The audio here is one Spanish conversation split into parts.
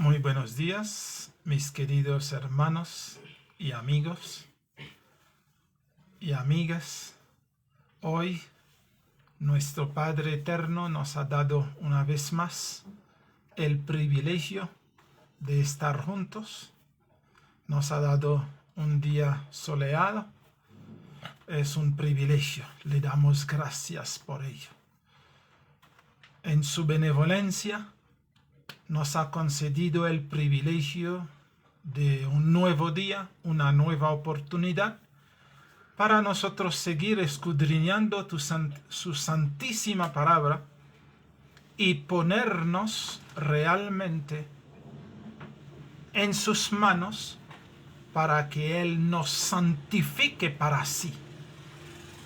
Muy buenos días, mis queridos hermanos y amigos y amigas. Hoy nuestro Padre Eterno nos ha dado una vez más el privilegio de estar juntos. Nos ha dado un día soleado. Es un privilegio. Le damos gracias por ello. En su benevolencia nos ha concedido el privilegio de un nuevo día, una nueva oportunidad para nosotros seguir escudriñando su santísima palabra y ponernos realmente en sus manos para que Él nos santifique para sí.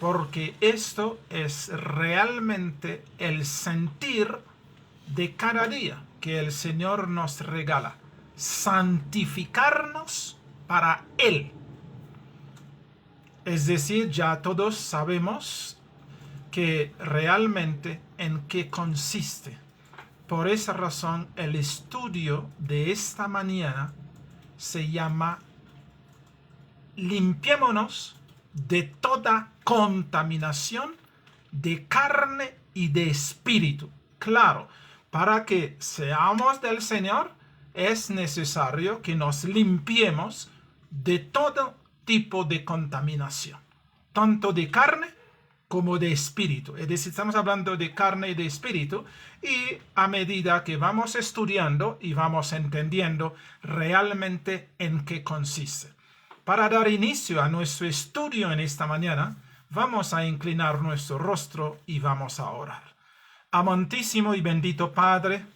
Porque esto es realmente el sentir de cada día que el Señor nos regala, santificarnos para Él. Es decir, ya todos sabemos que realmente en qué consiste. Por esa razón, el estudio de esta mañana se llama Limpiémonos de toda contaminación de carne y de espíritu. Claro, para que seamos del Señor es necesario que nos limpiemos de todo tipo de contaminación, tanto de carne como de espíritu. Es decir, estamos hablando de carne y de espíritu, y a medida que vamos estudiando y vamos entendiendo realmente en qué consiste. Para dar inicio a nuestro estudio en esta mañana, vamos a inclinar nuestro rostro y vamos a orar. Amantísimo y bendito Padre,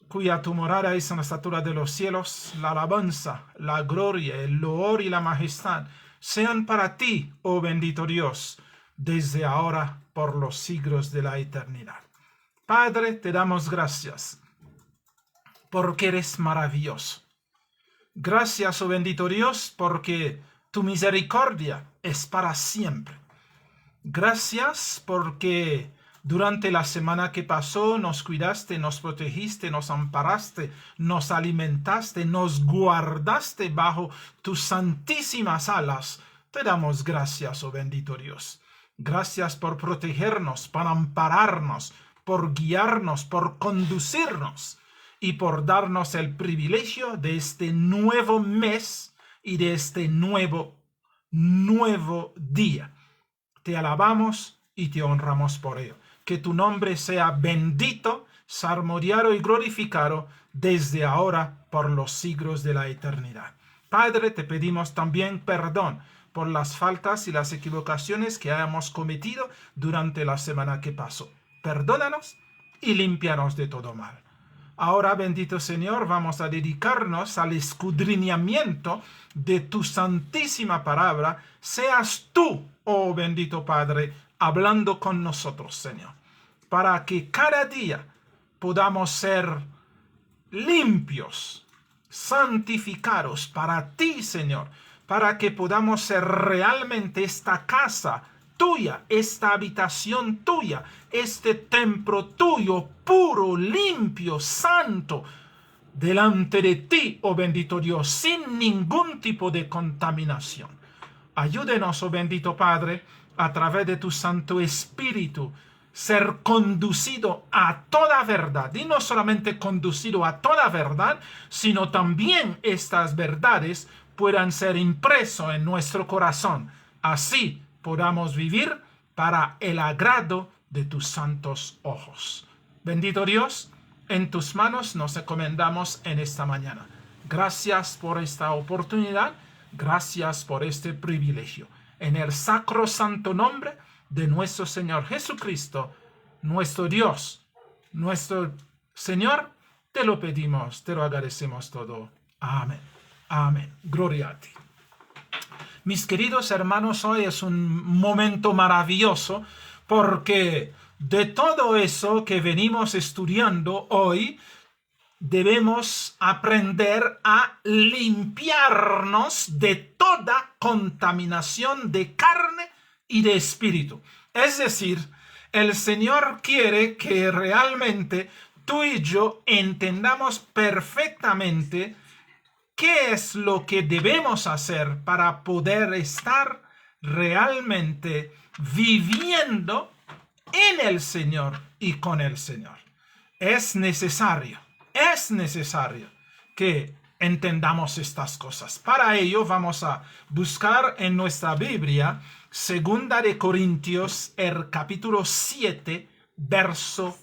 cuya tu morada es en la estatura de los cielos, la alabanza, la gloria, el loor y la majestad sean para ti, oh bendito Dios, desde ahora por los siglos de la eternidad. Padre, te damos gracias porque eres maravilloso. Gracias, oh bendito Dios, porque tu misericordia es para siempre. Gracias porque durante la semana que pasó nos cuidaste, nos protegiste, nos amparaste, nos alimentaste, nos guardaste bajo tus santísimas alas. Te damos gracias, oh bendito Dios. Gracias por protegernos, por ampararnos, por guiarnos, por conducirnos y por darnos el privilegio de este nuevo mes y de este nuevo día. Te alabamos y te honramos por ello. Que tu nombre sea bendito, salmodiado y glorificado desde ahora por los siglos de la eternidad. Padre, te pedimos también perdón por las faltas y las equivocaciones que hayamos cometido durante la semana que pasó. Perdónanos y límpianos de todo mal. Ahora, bendito Señor, vamos a dedicarnos al escudriñamiento de tu santísima palabra. Seas tú, oh bendito Padre, hablando con nosotros, Señor, para que cada día podamos ser limpios, santificados para ti, Señor, para que podamos ser realmente esta casa tuya, esta habitación tuya, este templo tuyo, puro, limpio, santo, delante de ti, oh bendito Dios, sin ningún tipo de contaminación. Ayúdenos, oh bendito Padre, a través de tu Santo Espíritu, ser conducido a toda verdad, y no solamente conducido a toda verdad, sino también estas verdades puedan ser impresos en nuestro corazón. Así podamos vivir para el agrado de tus santos ojos. Bendito Dios, en tus manos nos encomendamos en esta mañana. Gracias por esta oportunidad, gracias por este privilegio. En el sacrosanto nombre de nuestro Señor Jesucristo, nuestro Dios, nuestro Señor, te lo pedimos, te lo agradecemos todo. Amén. Amén. Gloria a ti. Mis queridos hermanos, hoy es un momento maravilloso porque de todo eso que venimos estudiando hoy, debemos aprender a limpiarnos de toda contaminación de carne y de espíritu. Es decir, el Señor quiere que realmente tú y yo entendamos perfectamente qué es lo que debemos hacer para poder estar realmente viviendo en el Señor y con el Señor. Es necesario que entendamos estas cosas. Para ello vamos a buscar en nuestra Biblia 2 de Corintios, el capítulo 7, verso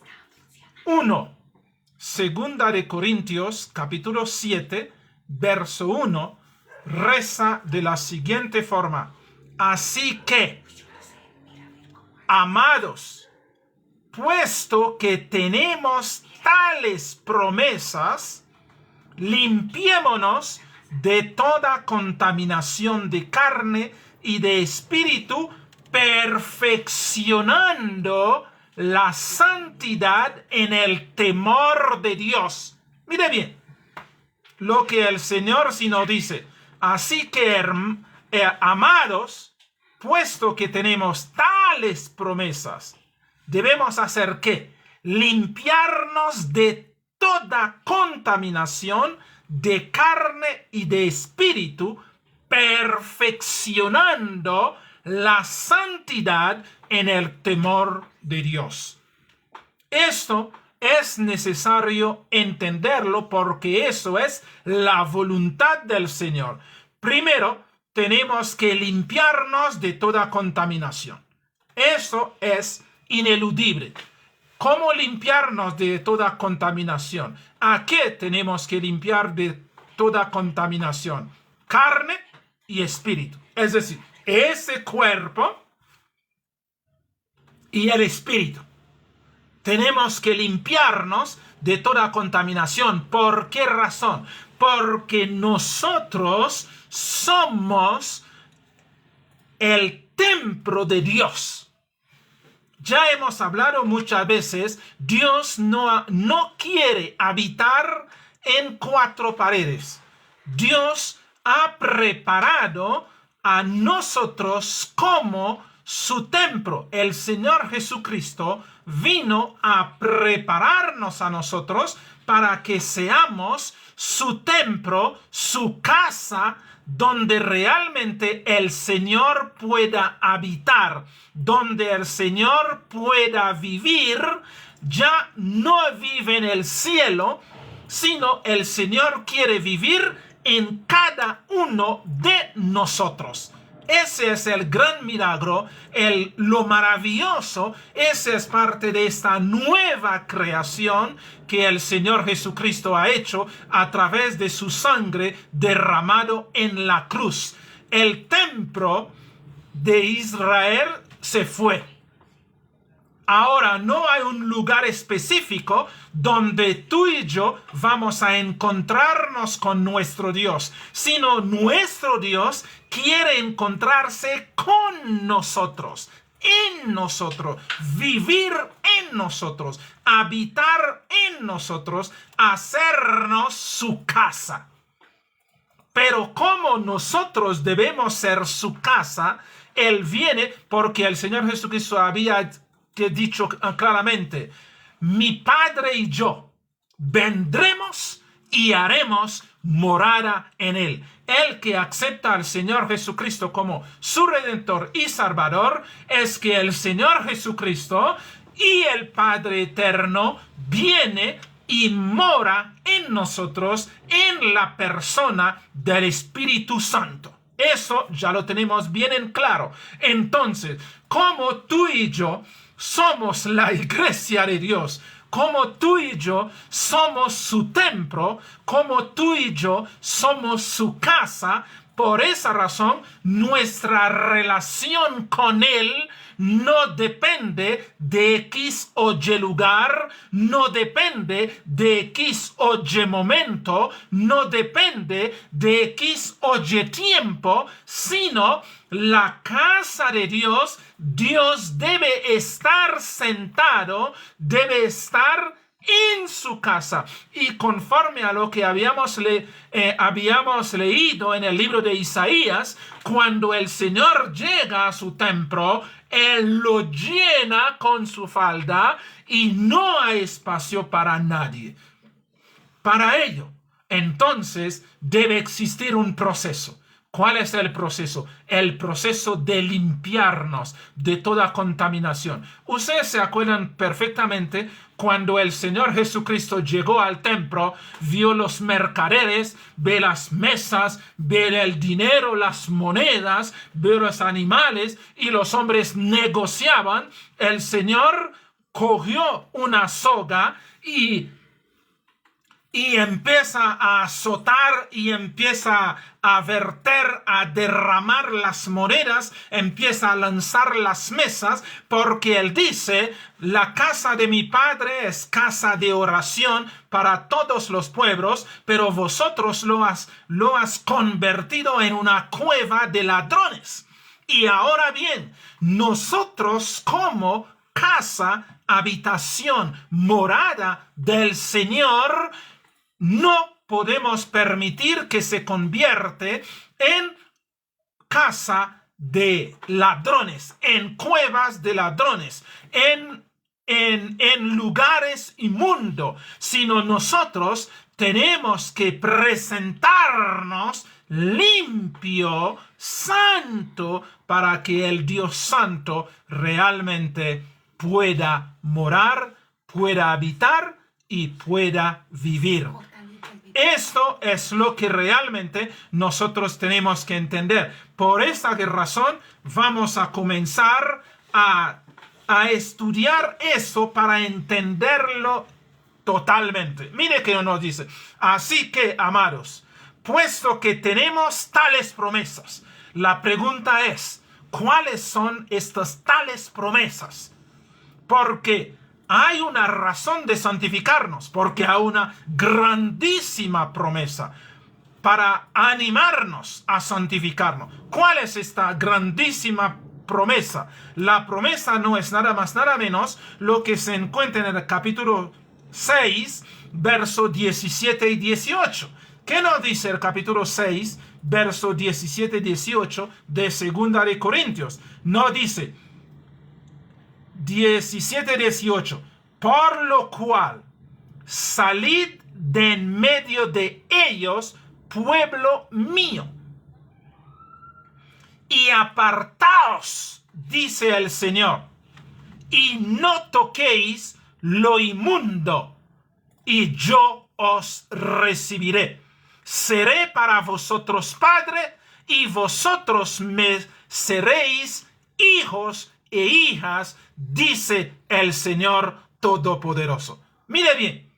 1. 2 de Corintios, capítulo 7, verso 1, reza de la siguiente forma: así que, amados, puesto que tenemos tales promesas, limpiémonos de toda contaminación de carne y de espíritu, perfeccionando la santidad en el temor de Dios. Mire bien lo que el Señor sí nos dice. Así que, amados, puesto que tenemos tales promesas, debemos hacer ¿qué? Limpiarnos de toda contaminación de carne y de espíritu, perfeccionando la santidad en el temor de Dios. Esto es necesario entenderlo porque eso es la voluntad del Señor. Primero, tenemos que limpiarnos de toda contaminación. Eso es ineludible. ¿Cómo limpiarnos de toda contaminación? ¿A qué tenemos que limpiar de toda contaminación? Carne y espíritu. Es decir, ese cuerpo y el espíritu. Tenemos que limpiarnos de toda contaminación. ¿Por qué razón? Porque nosotros somos el templo de Dios. Ya hemos hablado muchas veces, Dios no quiere habitar en cuatro paredes. Dios ha preparado a nosotros como su templo. El Señor Jesucristo vino a prepararnos a nosotros para que seamos su templo, su casa, donde realmente el Señor pueda habitar, donde el Señor pueda vivir. Ya no vive en el cielo, sino el Señor quiere vivir en cada uno de nosotros. Ese es el gran milagro, lo maravilloso. Ese es parte de esta nueva creación que el Señor Jesucristo ha hecho a través de su sangre derramado en la cruz. El templo de Israel se fue. Ahora no hay un lugar específico donde tú y yo vamos a encontrarnos con nuestro Dios, sino nuestro Dios quiere encontrarse con nosotros, en nosotros, vivir en nosotros, habitar en nosotros, hacernos su casa. Pero como nosotros debemos ser su casa, Él viene porque el Señor Jesucristo había dicho claramente: mi Padre y yo vendremos y haremos morada en Él. El que acepta al Señor Jesucristo como su Redentor y Salvador, es que el Señor Jesucristo y el Padre Eterno viene y mora en nosotros en la persona del Espíritu Santo. Eso ya lo tenemos bien en claro. Entonces, como tú y yo somos la iglesia de Dios, como tú y yo somos su templo, como tú y yo somos su casa, por esa razón nuestra relación con Él no depende de X o Y lugar, no depende de X o Y momento, no depende de X o Y tiempo, sino la casa de Dios. Dios debe estar sentado, debe estar en su casa. Y conforme a lo que habíamos leído en el libro de Isaías, cuando el Señor llega a su templo, Él lo llena con su falda y no hay espacio para nadie. Para ello, entonces, debe existir un proceso. ¿Cuál es el proceso? El proceso de limpiarnos de toda contaminación. Ustedes se acuerdan perfectamente cuando el Señor Jesucristo llegó al templo, vio los mercaderes, ve las mesas, ve el dinero, las monedas, ve los animales y los hombres negociaban. El Señor cogió una soga y empieza a azotar y empieza a verter, a derramar las monedas, empieza a lanzar las mesas, porque él dice, la casa de mi padre es casa de oración para todos los pueblos, pero vosotros lo has convertido en una cueva de ladrones. Y ahora bien, nosotros como casa, habitación, morada del Señor, no podemos permitir que se convierte en casa de ladrones, en cuevas de ladrones, en lugares inmundos, sino nosotros tenemos que presentarnos limpio, santo, para que el Dios Santo realmente pueda morar, pueda habitar y pueda vivir. Esto es lo que realmente nosotros tenemos que entender. Por esta razón vamos a comenzar a estudiar eso para entenderlo totalmente. Mire que nos dice, así que, amados, puesto que tenemos tales promesas, la pregunta es, ¿cuáles son estas tales promesas? Porque hay una razón de santificarnos, porque hay una grandísima promesa para animarnos a santificarnos. ¿Cuál es esta grandísima promesa? La promesa no es nada más, nada menos lo que se encuentra en el capítulo 6, versos 17 y 18. ¿Qué nos dice el capítulo 6, versos 17 y 18 de Segunda de Corintios? No dice 17-18, por lo cual salid de en medio de ellos, pueblo mío, y apartaos, dice el Señor, y no toquéis lo inmundo, y yo os recibiré. Seré para vosotros padre, y vosotros me seréis hijos e hijas, dice el Señor Todopoderoso. Mire bien,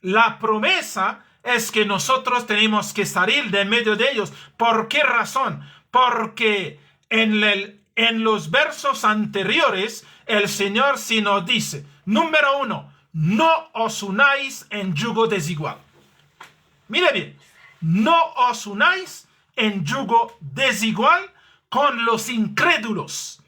la promesa es que nosotros tenemos que salir de en medio de ellos. ¿Por qué razón? Porque en los versos anteriores el Señor sí nos dice, número 1, no os unáis en yugo desigual. Mire bien, no os unáis en yugo desigual con los incrédulos.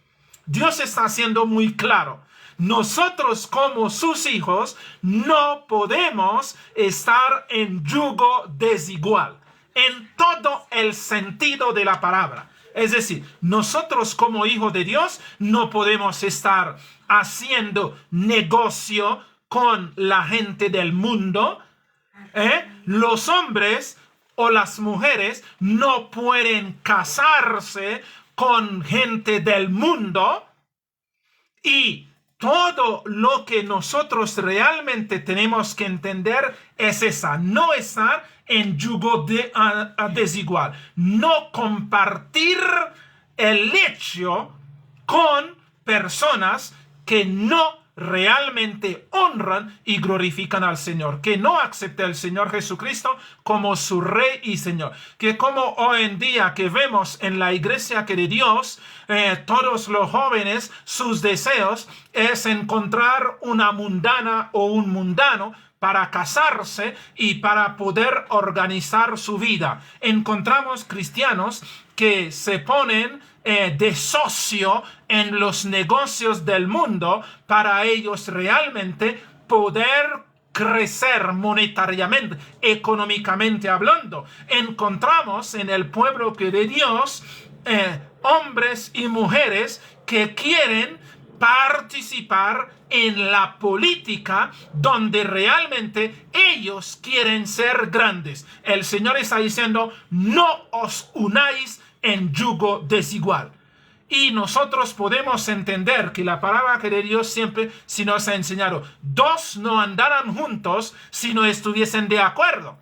Dios está siendo muy claro. Nosotros como sus hijos no podemos estar en yugo desigual en todo el sentido de la palabra. Es decir, nosotros como hijos de Dios no podemos estar haciendo negocio con la gente del mundo. Los hombres o las mujeres no pueden casarse con gente del mundo, y todo lo que nosotros realmente tenemos que entender es no estar en yugo desigual, no compartir el hecho con personas que no realmente honran y glorifican al Señor, que no acepta al Señor Jesucristo como su Rey y Señor, que como hoy en día que vemos en la iglesia que de Dios, todos los jóvenes, sus deseos es encontrar una mundana o un mundano para casarse y para poder organizar su vida. Encontramos cristianos que se ponen de socio en los negocios del mundo para ellos realmente poder crecer monetariamente, económicamente hablando. Encontramos en el pueblo de Dios hombres y mujeres que quieren participar en la política donde realmente ellos quieren ser grandes. El Señor está diciendo, no os unáis en yugo desigual. Y nosotros podemos entender que la palabra de Dios siempre si nos ha enseñado, dos no andarán juntos si no estuviesen de acuerdo.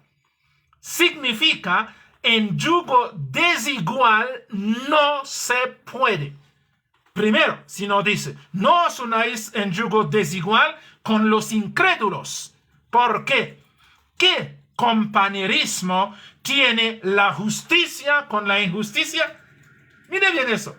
Significa, en yugo desigual no se puede. Primero, si nos dice, no os unáis en yugo desigual con los incrédulos. ¿Por qué? ¿Qué compañerismo tiene la justicia con la injusticia? Mire bien eso.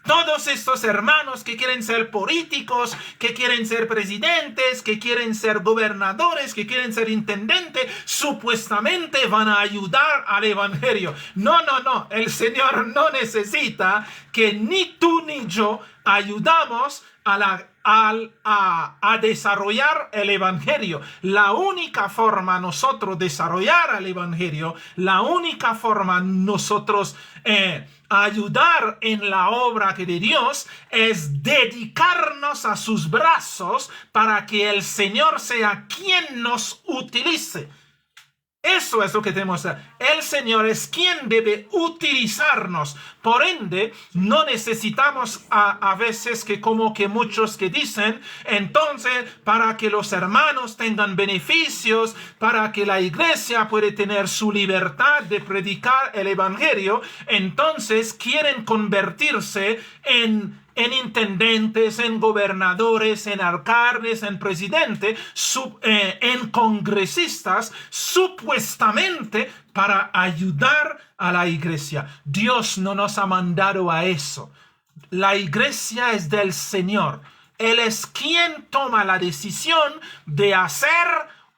Todos estos hermanos que quieren ser políticos, que quieren ser presidentes, que quieren ser gobernadores, que quieren ser intendentes, supuestamente van a ayudar al evangelio. No. El Señor no necesita que ni tú ni yo ayudamos a desarrollar el evangelio. La única forma nosotros desarrollar el evangelio, la única forma nosotros ayudar en la obra de Dios es dedicarnos a sus brazos para que el Señor sea quien nos utilice. Eso es lo que tenemos que hacer. El Señor es quien debe utilizarnos. Por ende, no necesitamos a veces que como que muchos que dicen, entonces, para que los hermanos tengan beneficios, para que la iglesia pueda tener su libertad de predicar el evangelio, entonces quieren convertirse en intendentes, en gobernadores, en alcaldes, en presidentes, en congresistas, supuestamente para ayudar a la iglesia. Dios no nos ha mandado a eso. La iglesia es del Señor. Él es quien toma la decisión de hacer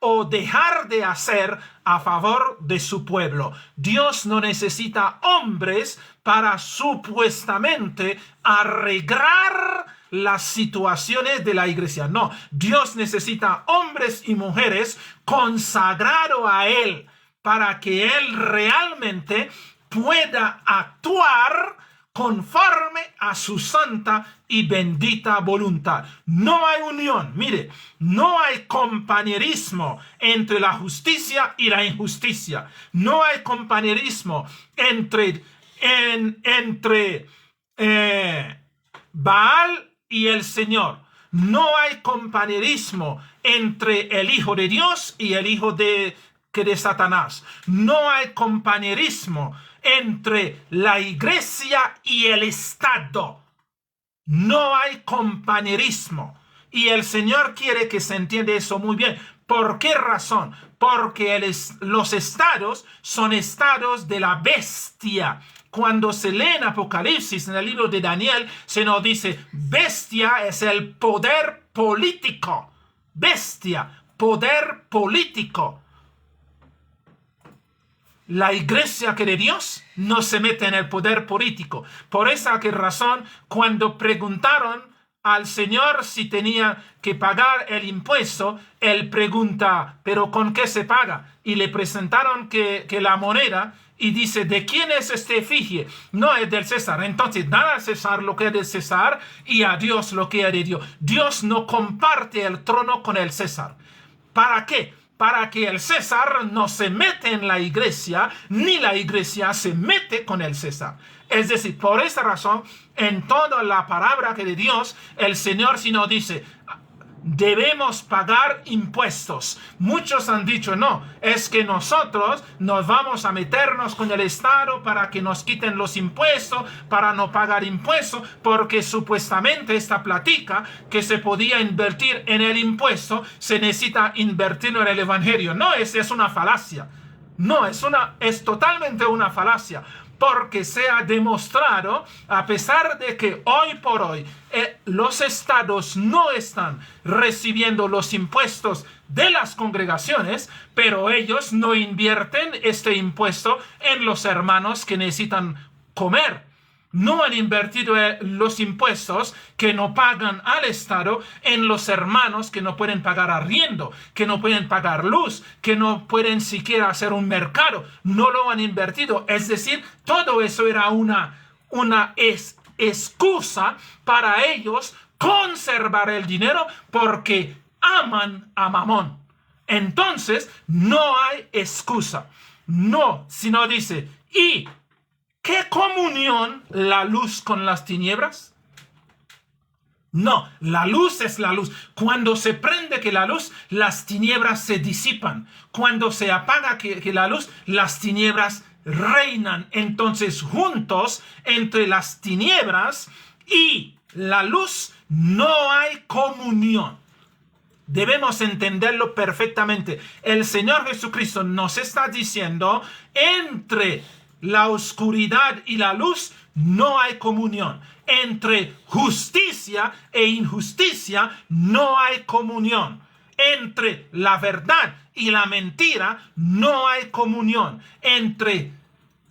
o dejar de hacer a favor de su pueblo. Dios no necesita hombres para supuestamente arreglar las situaciones de la iglesia. No, Dios necesita hombres y mujeres consagrados a Él para que Él realmente pueda actuar conforme a su santa y bendita voluntad. No hay unión, mire, no hay compañerismo entre la justicia y la injusticia. No hay compañerismo entre Baal y el Señor. No hay compañerismo entre el Hijo de Dios y el Hijo de Satanás. No hay compañerismo entre la iglesia y el Estado. No hay compañerismo. Y el Señor quiere que se entienda eso muy bien. ¿Por qué razón? Porque los estados son estados de la bestia. Cuando se lee en Apocalipsis, en el libro de Daniel, se nos dice, bestia es el poder político. Bestia, poder político. La iglesia que de Dios no se mete en el poder político. Por esa razón, cuando preguntaron al Señor si tenía que pagar el impuesto, Él pregunta, ¿pero con qué se paga? Y le presentaron que la moneda, y dice, ¿de quién es este efigie? No, es del César. Entonces, dan al César lo que es del César y a Dios lo que es de Dios. Dios no comparte el trono con el César. ¿Para qué? Para que el César no se mete en la iglesia, ni la iglesia se mete con el César. Es decir, por esa razón, en toda la palabra de Dios, el Señor si nos dice, debemos pagar impuestos. Muchos han dicho, no, es que nosotros nos vamos a meternos con el Estado para que nos quiten los impuestos, para no pagar impuestos, porque supuestamente esta plática que se podía invertir en el impuesto, se necesita invertirlo en el evangelio. No, esa es una falacia. No, es totalmente una falacia. Porque se ha demostrado, a pesar de que hoy por hoy los estados no están recibiendo los impuestos de las congregaciones, pero ellos no invierten este impuesto en los hermanos que necesitan comer. No han invertido los impuestos que no pagan al Estado en los hermanos que no pueden pagar arriendo, que no pueden pagar luz, que no pueden siquiera hacer un mercado. No lo han invertido. Es decir, todo eso era una excusa para ellos conservar el dinero porque aman a Mamón. Entonces, no hay excusa. No, sino dice, ¿y qué comunión la luz con las tinieblas? No, la luz es la luz. Cuando se prende que la luz, las tinieblas se disipan. Cuando se apaga que la luz, las tinieblas reinan. Entonces, juntos, entre las tinieblas y la luz, no hay comunión. Debemos entenderlo perfectamente. El Señor Jesucristo nos está diciendo, entre la oscuridad y la luz no hay comunión. Entre justicia e injusticia no hay comunión. Entre la verdad y la mentira no hay comunión. Entre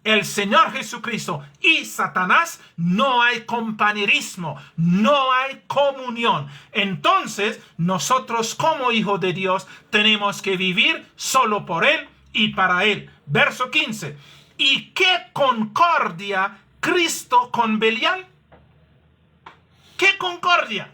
el Señor Jesucristo y Satanás no hay compañerismo, no hay comunión. Entonces, nosotros como hijos de Dios tenemos que vivir solo por Él y para Él. Verso 15. ¿Y qué concordia Cristo con Belial? ¿Qué concordia?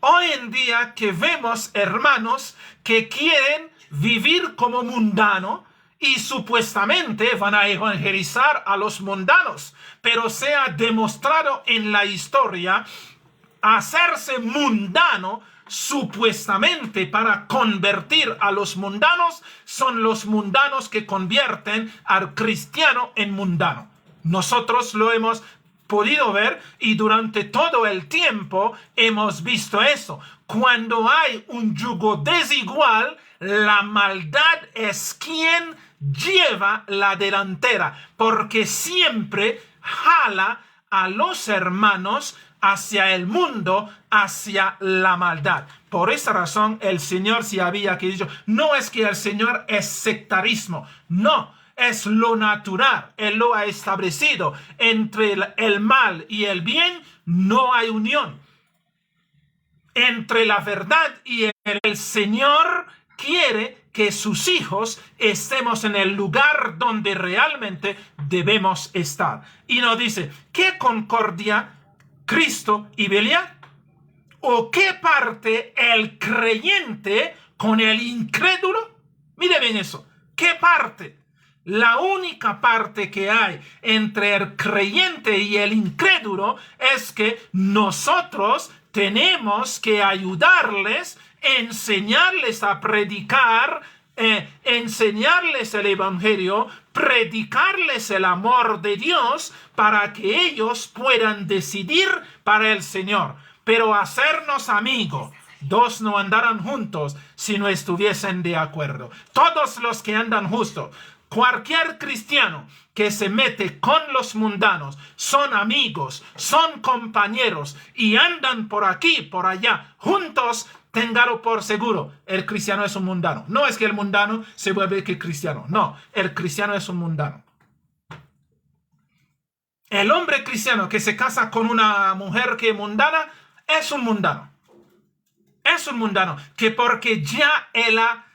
Hoy en día que vemos hermanos que quieren vivir como mundano, y supuestamente van a evangelizar a los mundanos, pero se ha demostrado en la historia hacerse mundano supuestamente para convertir a los mundanos, son los mundanos que convierten al cristiano en mundano. Nosotros lo hemos podido ver y durante todo el tiempo hemos visto eso. Cuando hay un yugo desigual, la maldad es quien lleva la delantera, porque siempre jala a los hermanos hacia el mundo, hacia la maldad. Por esa razón el Señor se había dicho, no es que el Señor es sectarismo, no, es lo natural. Él lo ha establecido. Entre el mal y el bien no hay unión. Entre la verdad y el Señor quiere que sus hijos estemos en el lugar donde realmente debemos estar. Y nos dice, ¿qué concordia Cristo y Belial? ¿O qué parte el creyente con el incrédulo? Mire bien eso. ¿Qué parte? La única parte que hay entre el creyente y el incrédulo es que nosotros tenemos que ayudarles, enseñarles a predicar, enseñarles el evangelio, predicarles el amor de Dios para que ellos puedan decidir para el Señor. Pero hacernos amigos, dos no andarán juntos si no estuviesen de acuerdo. Todos los que andan justos, cualquier cristiano que se mete con los mundanos, son amigos, son compañeros y andan por aquí, por allá, juntos, téngalo por seguro, el cristiano es un mundano. No es que el mundano se vuelve que cristiano, no, el cristiano es un mundano. El hombre cristiano que se casa con una mujer que es mundana, es un mundano. Es un mundano que porque ya él ha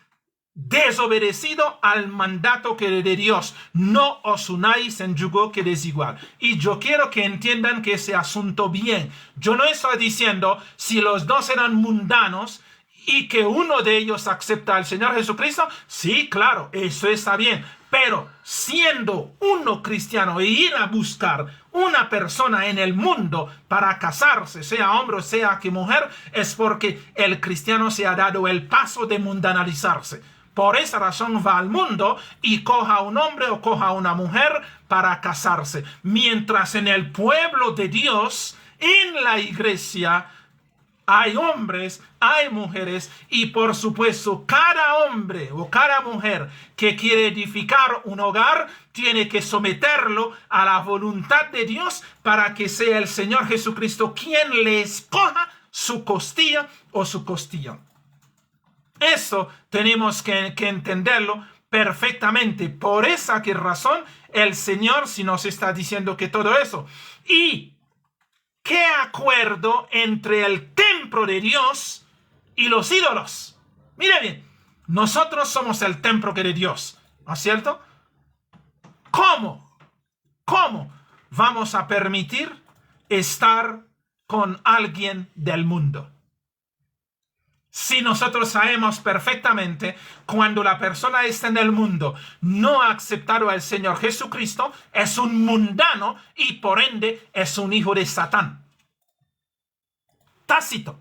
desobedecido al mandato que de Dios, no os unáis en yugo que desigual. Y yo quiero que entiendan que ese asunto bien. Yo no estoy diciendo si los dos eran mundanos y que uno de ellos acepta al Señor Jesucristo. Sí, claro, eso está bien. Pero siendo uno cristiano e ir a buscar una persona en el mundo para casarse, sea hombre o sea que mujer, es porque el cristiano se ha dado el paso de mundanalizarse. Por esa razón va al mundo y coja a un hombre o coja a una mujer para casarse. Mientras en el pueblo de Dios, en la iglesia, hay hombres, hay mujeres y por supuesto cada hombre o cada mujer que quiere edificar un hogar tiene que someterlo a la voluntad de Dios para que sea el Señor Jesucristo quien le escoja su costilla o su costillón. Eso tenemos que entenderlo perfectamente. Por esa que razón el Señor sí nos está diciendo que todo eso. ¿Y qué acuerdo entre el templo de Dios y los ídolos? Mire bien, nosotros somos el templo de Dios, ¿no es cierto? ¿Cómo vamos a permitir estar con alguien del mundo? Si nosotros sabemos perfectamente, cuando la persona está en el mundo, no ha aceptado al Señor Jesucristo, es un mundano y por ende es un hijo de Satán. Tácito.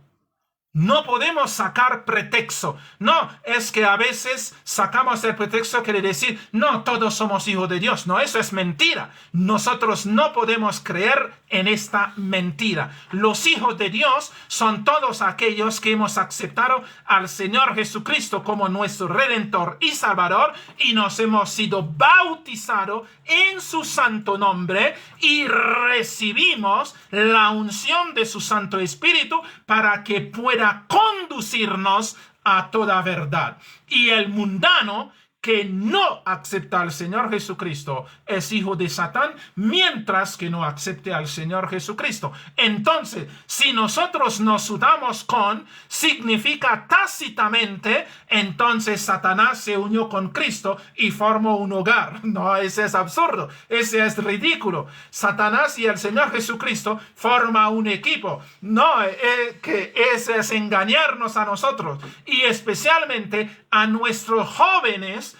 No podemos sacar pretexto. No, es que a veces sacamos el pretexto que decir, no, todos somos hijos de Dios. No, eso es mentira. Nosotros no podemos creer en esta mentira. Los hijos de Dios son todos aquellos que hemos aceptado al Señor Jesucristo como nuestro Redentor y Salvador y nos hemos sido bautizados en su santo nombre y recibimos la unción de su Santo Espíritu para que pueda conducirnos a toda verdad. Y el mundano que no acepta al Señor Jesucristo es hijo de Satán, mientras que no acepte al Señor Jesucristo. Entonces, si nosotros nos unamos con, significa tácitamente, entonces Satanás se unió con Cristo y formó un hogar. No, ese es absurdo, ese es ridículo. Satanás y el Señor Jesucristo forman un equipo. No, que ese es engañarnos a nosotros y especialmente a nuestros jóvenes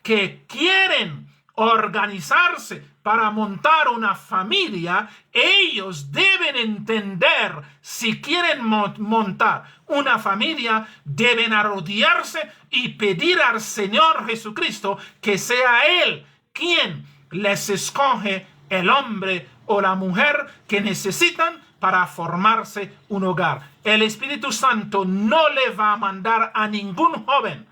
que quieren organizarse para montar una familia. Ellos deben entender, si quieren montar una familia, deben arrodillarse y pedir al Señor Jesucristo que sea Él quien les escoge el hombre o la mujer que necesitan para formarse un hogar. El Espíritu Santo no le va a mandar a ningún joven,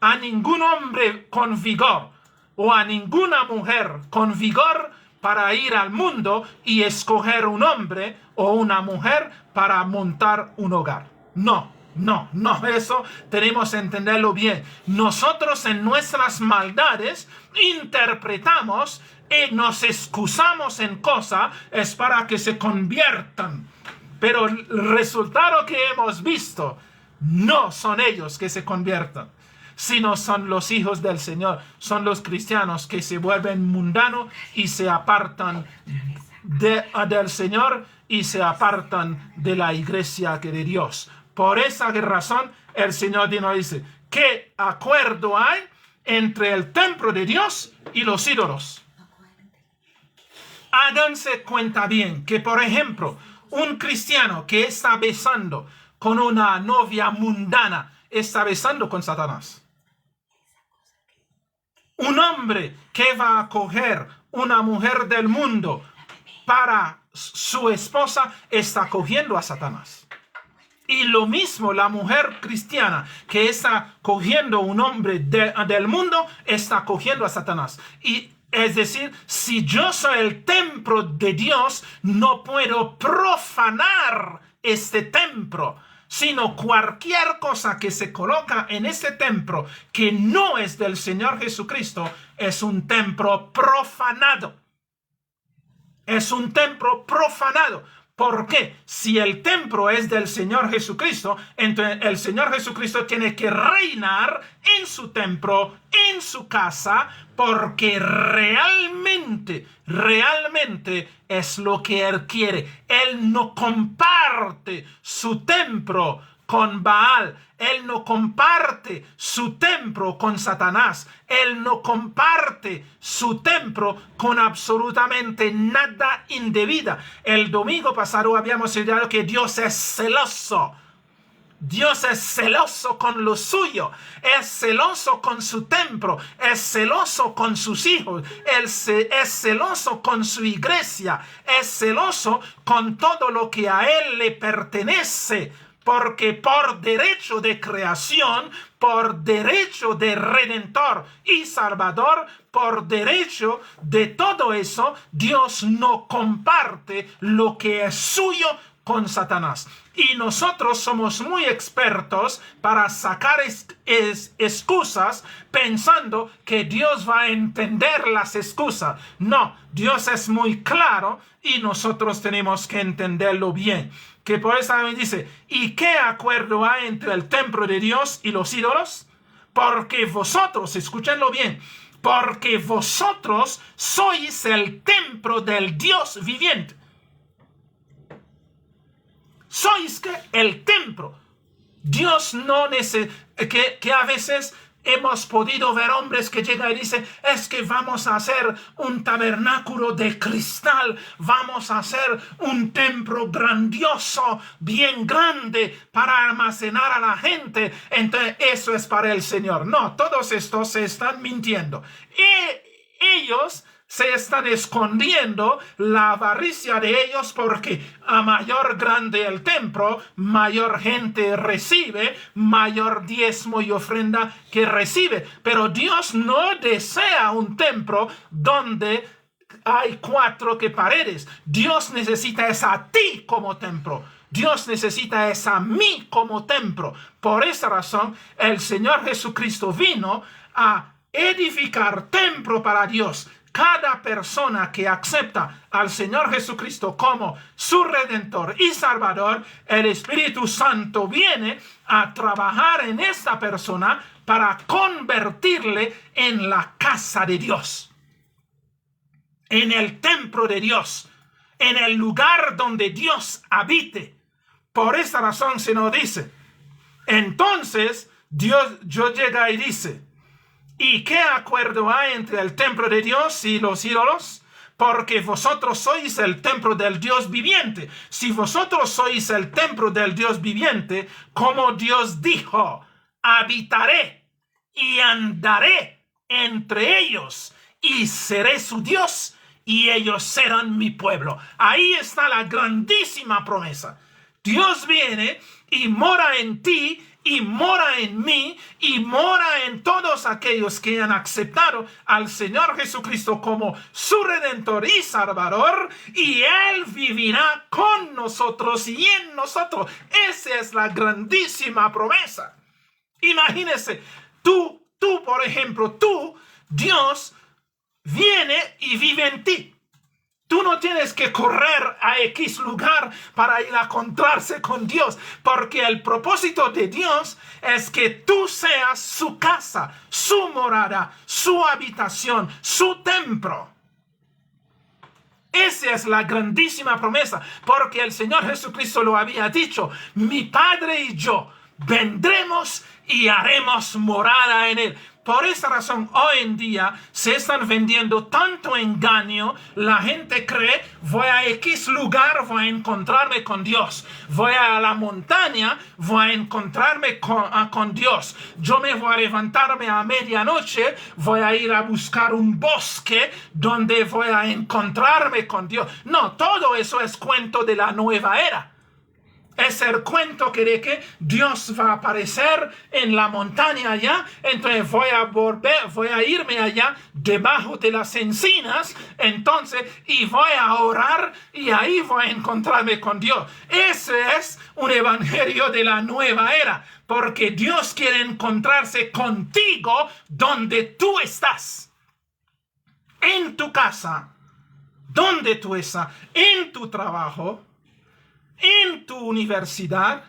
a ningún hombre con vigor o a ninguna mujer con vigor para ir al mundo y escoger un hombre o una mujer para montar un hogar. No, eso tenemos que entenderlo bien. Nosotros en nuestras maldades interpretamos y nos excusamos en cosas es para que se conviertan. Pero el resultado que hemos visto no son ellos que se conviertan, sino son los hijos del Señor, son los cristianos que se vuelven mundanos y se apartan del Señor y se apartan de la iglesia de Dios. Por esa razón el Señor nos dice, ¿qué acuerdo hay entre el templo de Dios y los ídolos? Háganse cuenta bien que, por ejemplo, un cristiano que está besando con una novia mundana está besando con Satanás. Un hombre que va a coger una mujer del mundo para su esposa está cogiendo a Satanás. Y lo mismo la mujer cristiana que está cogiendo un hombre del mundo está cogiendo a Satanás. Y es decir, si yo soy el templo de Dios, no puedo profanar este templo, sino cualquier cosa que se coloca en este templo que no es del Señor Jesucristo es un templo profanado. Es un templo profanado. ¿Por qué? Si el templo es del Señor Jesucristo, entonces el Señor Jesucristo tiene que reinar en su templo, en su casa, porque realmente es lo que Él quiere. Él no comparte su templo con Baal. Él no comparte su templo con Satanás. Él no comparte su templo con absolutamente nada indebida. El domingo pasado habíamos estudiado que Dios es celoso. Dios es celoso con lo suyo, es celoso con su templo, es celoso con sus hijos, es celoso con su iglesia, es celoso con todo lo que a Él le pertenece. Porque por derecho de creación, por derecho de Redentor y Salvador, por derecho de todo eso, Dios no comparte lo que es suyo con Satanás. Y nosotros somos muy expertos para sacar excusas pensando que Dios va a entender las excusas. No, Dios es muy claro y nosotros tenemos que entenderlo bien. Que por eso me dice, ¿y qué acuerdo hay entre el templo de Dios y los ídolos? Porque vosotros, escúchenlo bien, porque vosotros sois el templo del Dios viviente. Sois que el templo. Dios no necesita, que a veces hemos podido ver hombres que llegan y dicen, es que vamos a hacer un tabernáculo de cristal, vamos a hacer un templo grandioso, bien grande, para almacenar a la gente. Entonces eso es para el Señor. No, todos estos se están mintiendo. Y ellos se están escondiendo la avaricia de ellos, porque a mayor grande el templo, mayor gente recibe, mayor diezmo y ofrenda que recibe. Pero Dios no desea un templo donde hay 4 paredes. Dios necesita es a ti como templo. Dios necesita es a mí como templo. Por esa razón, el Señor Jesucristo vino a edificar templo para Dios. Cada persona que acepta al Señor Jesucristo como su Redentor y Salvador, el Espíritu Santo viene a trabajar en esta persona para convertirle en la casa de Dios, en el templo de Dios, en el lugar donde Dios habite. Por esta razón se nos dice, entonces Dios llega y dice, ¿y qué acuerdo hay entre el templo de Dios y los ídolos? Porque vosotros sois el templo del Dios viviente. Si vosotros sois el templo del Dios viviente, como Dios dijo, habitaré y andaré entre ellos y seré su Dios y ellos serán mi pueblo. Ahí está la grandísima promesa. Dios viene y mora en ti, y mora en mí, y mora en todos aquellos que han aceptado al Señor Jesucristo como su Redentor y Salvador, y Él vivirá con nosotros y en nosotros. Esa es la grandísima promesa. Imagínese, tú, por ejemplo, Dios viene y vive en ti. Tú no tienes que correr a X lugar para ir a encontrarse con Dios, porque el propósito de Dios es que tú seas su casa, su morada, su habitación, su templo. Esa es la grandísima promesa, porque el Señor Jesucristo lo había dicho, mi Padre y yo vendremos y haremos morada en Él. Por esa razón, hoy en día se están vendiendo tanto engaño. La gente cree, voy a X lugar, voy a encontrarme con Dios. Voy a la montaña, voy a encontrarme con Dios. Yo me voy a levantarme a medianoche, voy a ir a buscar un bosque donde voy a encontrarme con Dios. No, todo eso es cuento de la nueva era. Es el cuento de que Dios va a aparecer en la montaña allá, entonces voy a irme allá debajo de las encinas, entonces, y voy a orar y ahí voy a encontrarme con Dios. Ese es un evangelio de la nueva era, porque Dios quiere encontrarse contigo donde tú estás, en tu casa, donde tú estás, en tu trabajo, en tu universidad,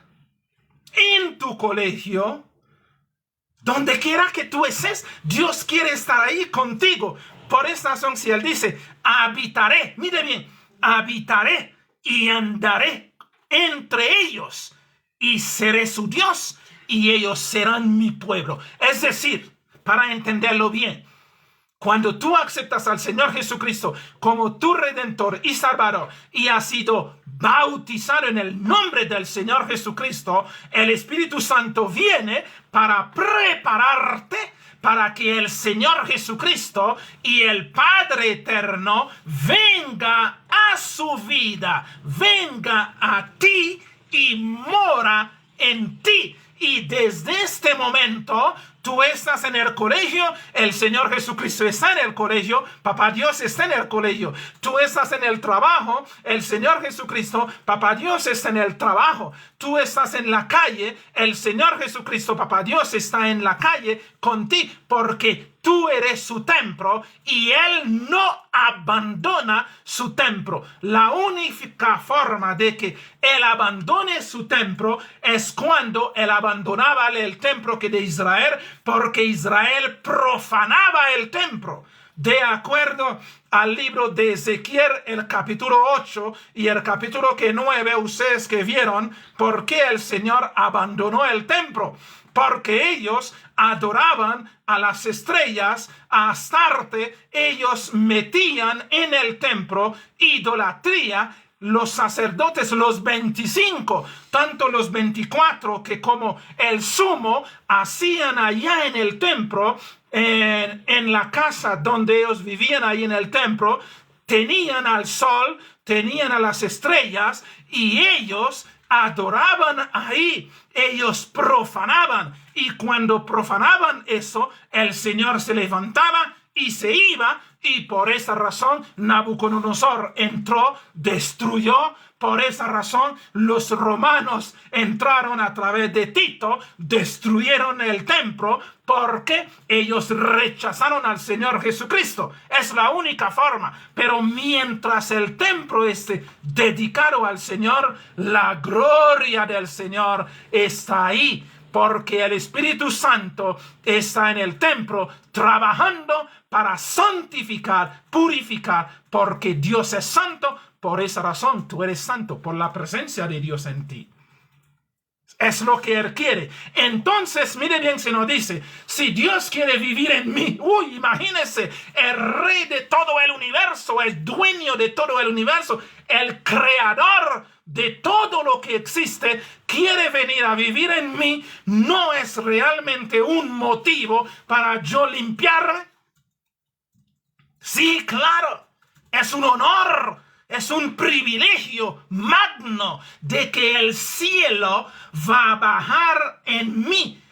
en tu colegio, donde quiera que tú estés, Dios quiere estar ahí contigo. Por esta razón, si Él dice, habitaré, mire bien, habitaré y andaré entre ellos y seré su Dios y ellos serán mi pueblo. Es decir, para entenderlo bien, cuando tú aceptas al Señor Jesucristo como tu Redentor y Salvador y has sido bautizado en el nombre del Señor Jesucristo, el Espíritu Santo viene para prepararte para que el Señor Jesucristo y el Padre Eterno venga a su vida, venga a ti y mora en ti. Y desde este momento Tú estás en el colegio, el Señor Jesucristo está en el colegio, Papá Dios está en el colegio. Tú estás en el trabajo, el Señor Jesucristo, Papá Dios está en el trabajo. Tú estás en la calle, el Señor Jesucristo, Papá Dios está en la calle contigo, porque tú eres su templo y Él no abandona su templo. La única forma de que Él abandone su templo es cuando Él abandonaba el templo que de Israel, porque Israel profanaba el templo. De acuerdo al libro de Ezequiel, el capítulo 8 y el capítulo 9, ustedes que vieron por qué el Señor abandonó el templo. Porque ellos adoraban a las estrellas, a Astarte, ellos metían en el templo idolatría. Los sacerdotes, los 25, tanto los 24 que como el sumo, hacían allá en el templo, en la casa donde ellos vivían ahí en el templo, tenían al sol, tenían a las estrellas y ellos adoraban ahí, ellos profanaban, y cuando profanaban eso, el Señor se levantaba y se iba, y por esa razón Nabucodonosor entró, destruyó. Por esa razón los romanos entraron a través de Tito, destruyeron el templo, porque ellos rechazaron al Señor Jesucristo. Es la única forma. Pero mientras el templo esté dedicado al Señor, la gloria del Señor está ahí, porque el Espíritu Santo está en el templo trabajando para santificar, purificar, porque Dios es santo. Por esa razón tú eres santo, por la presencia de Dios en ti. Es lo que Él quiere. Entonces, mire bien, se nos dice, si Dios quiere vivir en mí, imagínese, el rey de todo el universo, el dueño de todo el universo, el creador de todo lo que existe, quiere venir a vivir en mí. ¿No es realmente un motivo para yo limpiarme? Sí, claro, es un honor. Es un privilegio magno de que el cielo va a bajar en mí.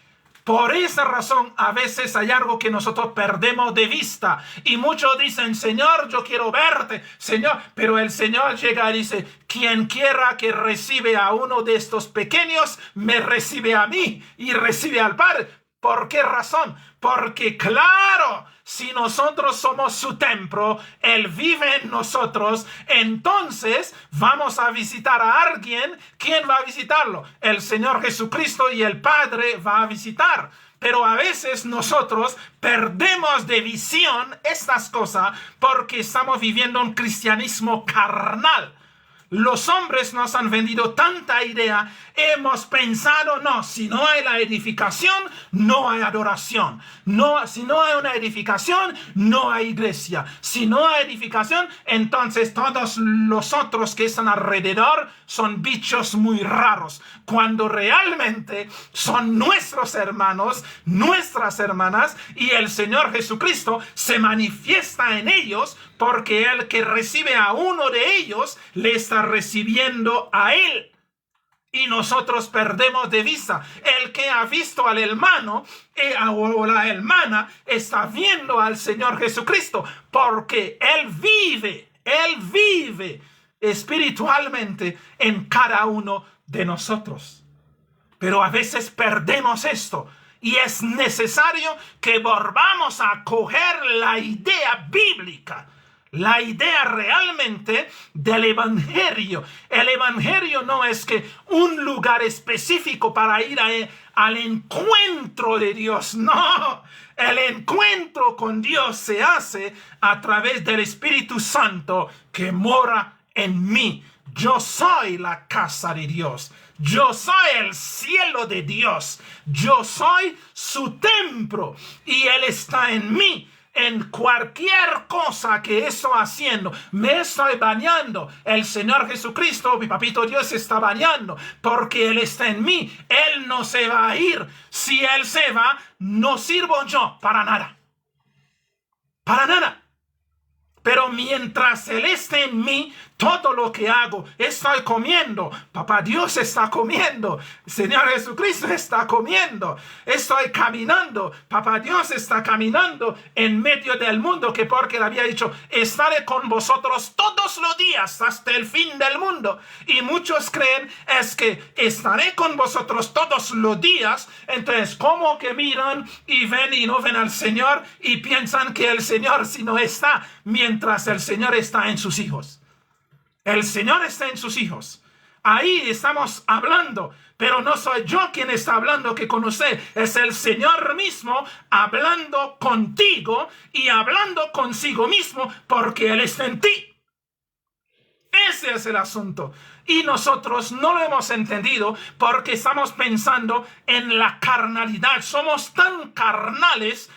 Por esa razón, a veces hay algo que nosotros perdemos de vista. Y muchos dicen, Señor, yo quiero verte, Señor. Pero el Señor llega y dice, quien quiera que recibe a uno de estos pequeños, me recibe a mí y recibe al Padre. ¿Por qué razón? Porque claro, si nosotros somos su templo, Él vive en nosotros, entonces vamos a visitar a alguien. ¿Quién va a visitarlo? El Señor Jesucristo, y el Padre va a visitar. Pero a veces nosotros perdemos de visión estas cosas porque estamos viviendo un cristianismo carnal. Los hombres nos han vendido tanta idea, hemos pensado, no, si no hay la edificación, no hay adoración. No, si no hay una edificación, no hay iglesia. Si no hay edificación, entonces todos los otros que están alrededor son bichos muy raros, cuando realmente son nuestros hermanos, nuestras hermanas, y el Señor Jesucristo se manifiesta en ellos, porque el que recibe a uno de ellos le está recibiendo a Él. Y nosotros perdemos de vista. El que ha visto al hermano o la hermana está viendo al Señor Jesucristo, porque Él vive espiritualmente en cada uno de nosotros. Pero a veces perdemos esto. Y es necesario que volvamos a coger la idea bíblica, la idea realmente del evangelio. El evangelio no es que un lugar específico para ir al encuentro de Dios. No, el encuentro con Dios se hace a través del Espíritu Santo que mora en mí. Yo soy la casa de Dios. Yo soy el cielo de Dios. Yo soy su templo y Él está en mí. En cualquier cosa que estoy haciendo, me estoy bañando. El Señor Jesucristo, mi papito Dios, está bañando porque Él está en mí. Él no se va a ir. Si Él se va, no sirvo yo para nada. Para nada. Pero mientras Él esté en mí, Todo lo que hago, estoy comiendo. Papá Dios está comiendo. Señor Jesucristo está comiendo. Estoy caminando. Papá Dios está caminando en medio del mundo, que porque le había dicho, estaré con vosotros todos los días hasta el fin del mundo. Y muchos creen es que estaré con vosotros todos los días. Entonces, ¿cómo que miran y ven y no ven al Señor y piensan que el Señor si no está, mientras el Señor está en sus hijos? El Señor está en sus hijos. Ahí estamos hablando, pero no soy yo quien está hablando que con usted. Es el Señor mismo hablando contigo y hablando consigo mismo porque Él está en ti. Ese es el asunto. Y nosotros no lo hemos entendido porque estamos pensando en la carnalidad. Somos tan carnales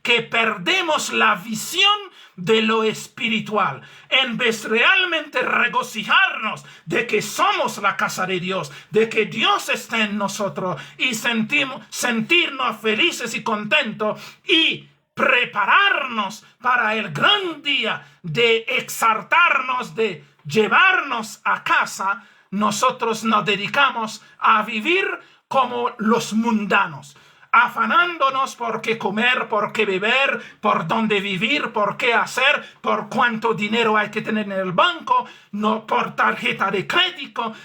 que perdemos la visión de lo espiritual. En vez de realmente regocijarnos de que somos la casa de Dios, de que Dios está en nosotros y sentirnos felices y contentos y prepararnos para el gran día de exaltarnos, de llevarnos a casa, nosotros nos dedicamos a vivir como los mundanos, afanándonos por qué comer, por qué beber, por dónde vivir, por qué hacer, por cuánto dinero hay que tener en el banco, no por tarjeta de crédito,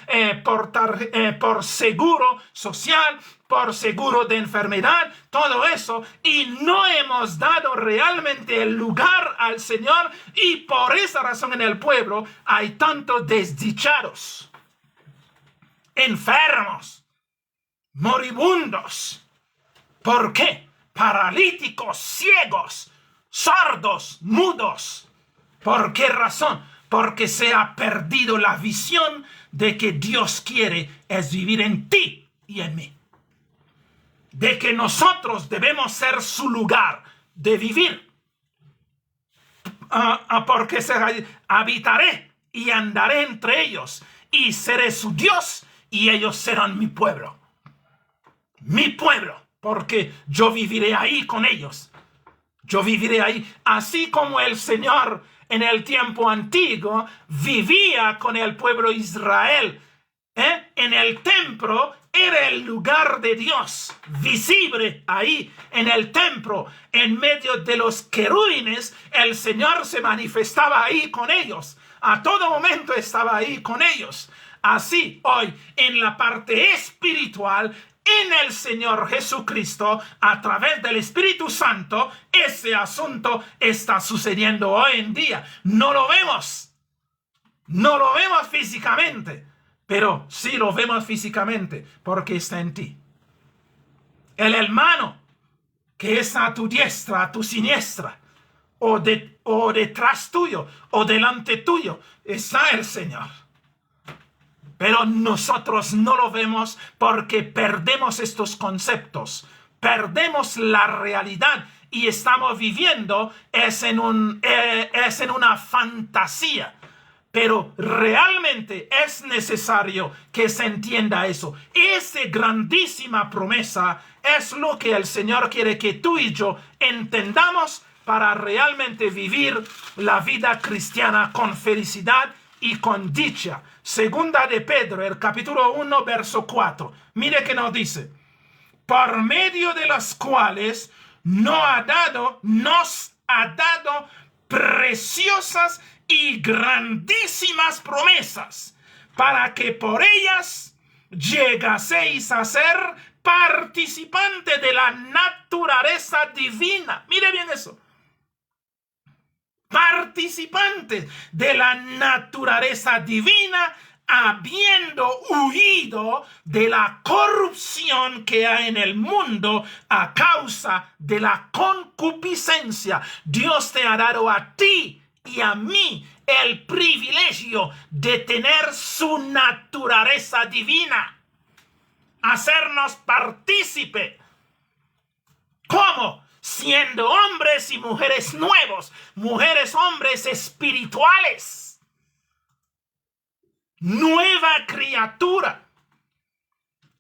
por seguro social, por seguro de enfermedad, todo eso, y no hemos dado realmente el lugar al Señor, y por esa razón en el pueblo hay tantos desdichados, enfermos, moribundos. ¿Por qué? Paralíticos, ciegos, sordos, mudos. ¿Por qué razón? Porque se ha perdido la visión de que Dios quiere es vivir en ti y en mí. De que nosotros debemos ser su lugar de vivir. Porque habitaré y andaré entre ellos y seré su Dios y ellos serán mi pueblo. Mi pueblo. Porque yo viviré ahí con ellos. Yo viviré ahí. Así como el Señor en el tiempo antiguo vivía con el pueblo Israel. En el templo era el lugar de Dios. Visible ahí en el templo. En medio de los querubines, el Señor se manifestaba ahí con ellos. A todo momento estaba ahí con ellos. Así hoy en la parte espiritual, en el Señor Jesucristo, a través del Espíritu Santo, ese asunto está sucediendo hoy en día. No lo vemos físicamente, pero sí lo vemos físicamente porque está en ti. El hermano que está a tu diestra, a tu siniestra, o detrás tuyo, o delante tuyo, está el Señor. Pero nosotros no lo vemos porque perdemos estos conceptos, perdemos la realidad y estamos viviendo es en una fantasía. Pero realmente es necesario que se entienda eso. Esa grandísima promesa es lo que el Señor quiere que tú y yo entendamos para realmente vivir la vida cristiana con felicidad y con dicha. Segunda de Pedro, el capítulo 1, verso 4. Mire que nos dice: por medio de las cuales nos ha dado preciosas y grandísimas promesas, para que por ellas llegaseis a ser participantes de la naturaleza divina. Mire bien eso. Participantes de la naturaleza divina, habiendo huido de la corrupción que hay en el mundo a causa de la concupiscencia. Dios te ha dado a ti y a mí el privilegio de tener su naturaleza divina, hacernos partícipe. ¿Cómo? Siendo hombres y mujeres nuevos, mujeres, hombres espirituales, nueva criatura.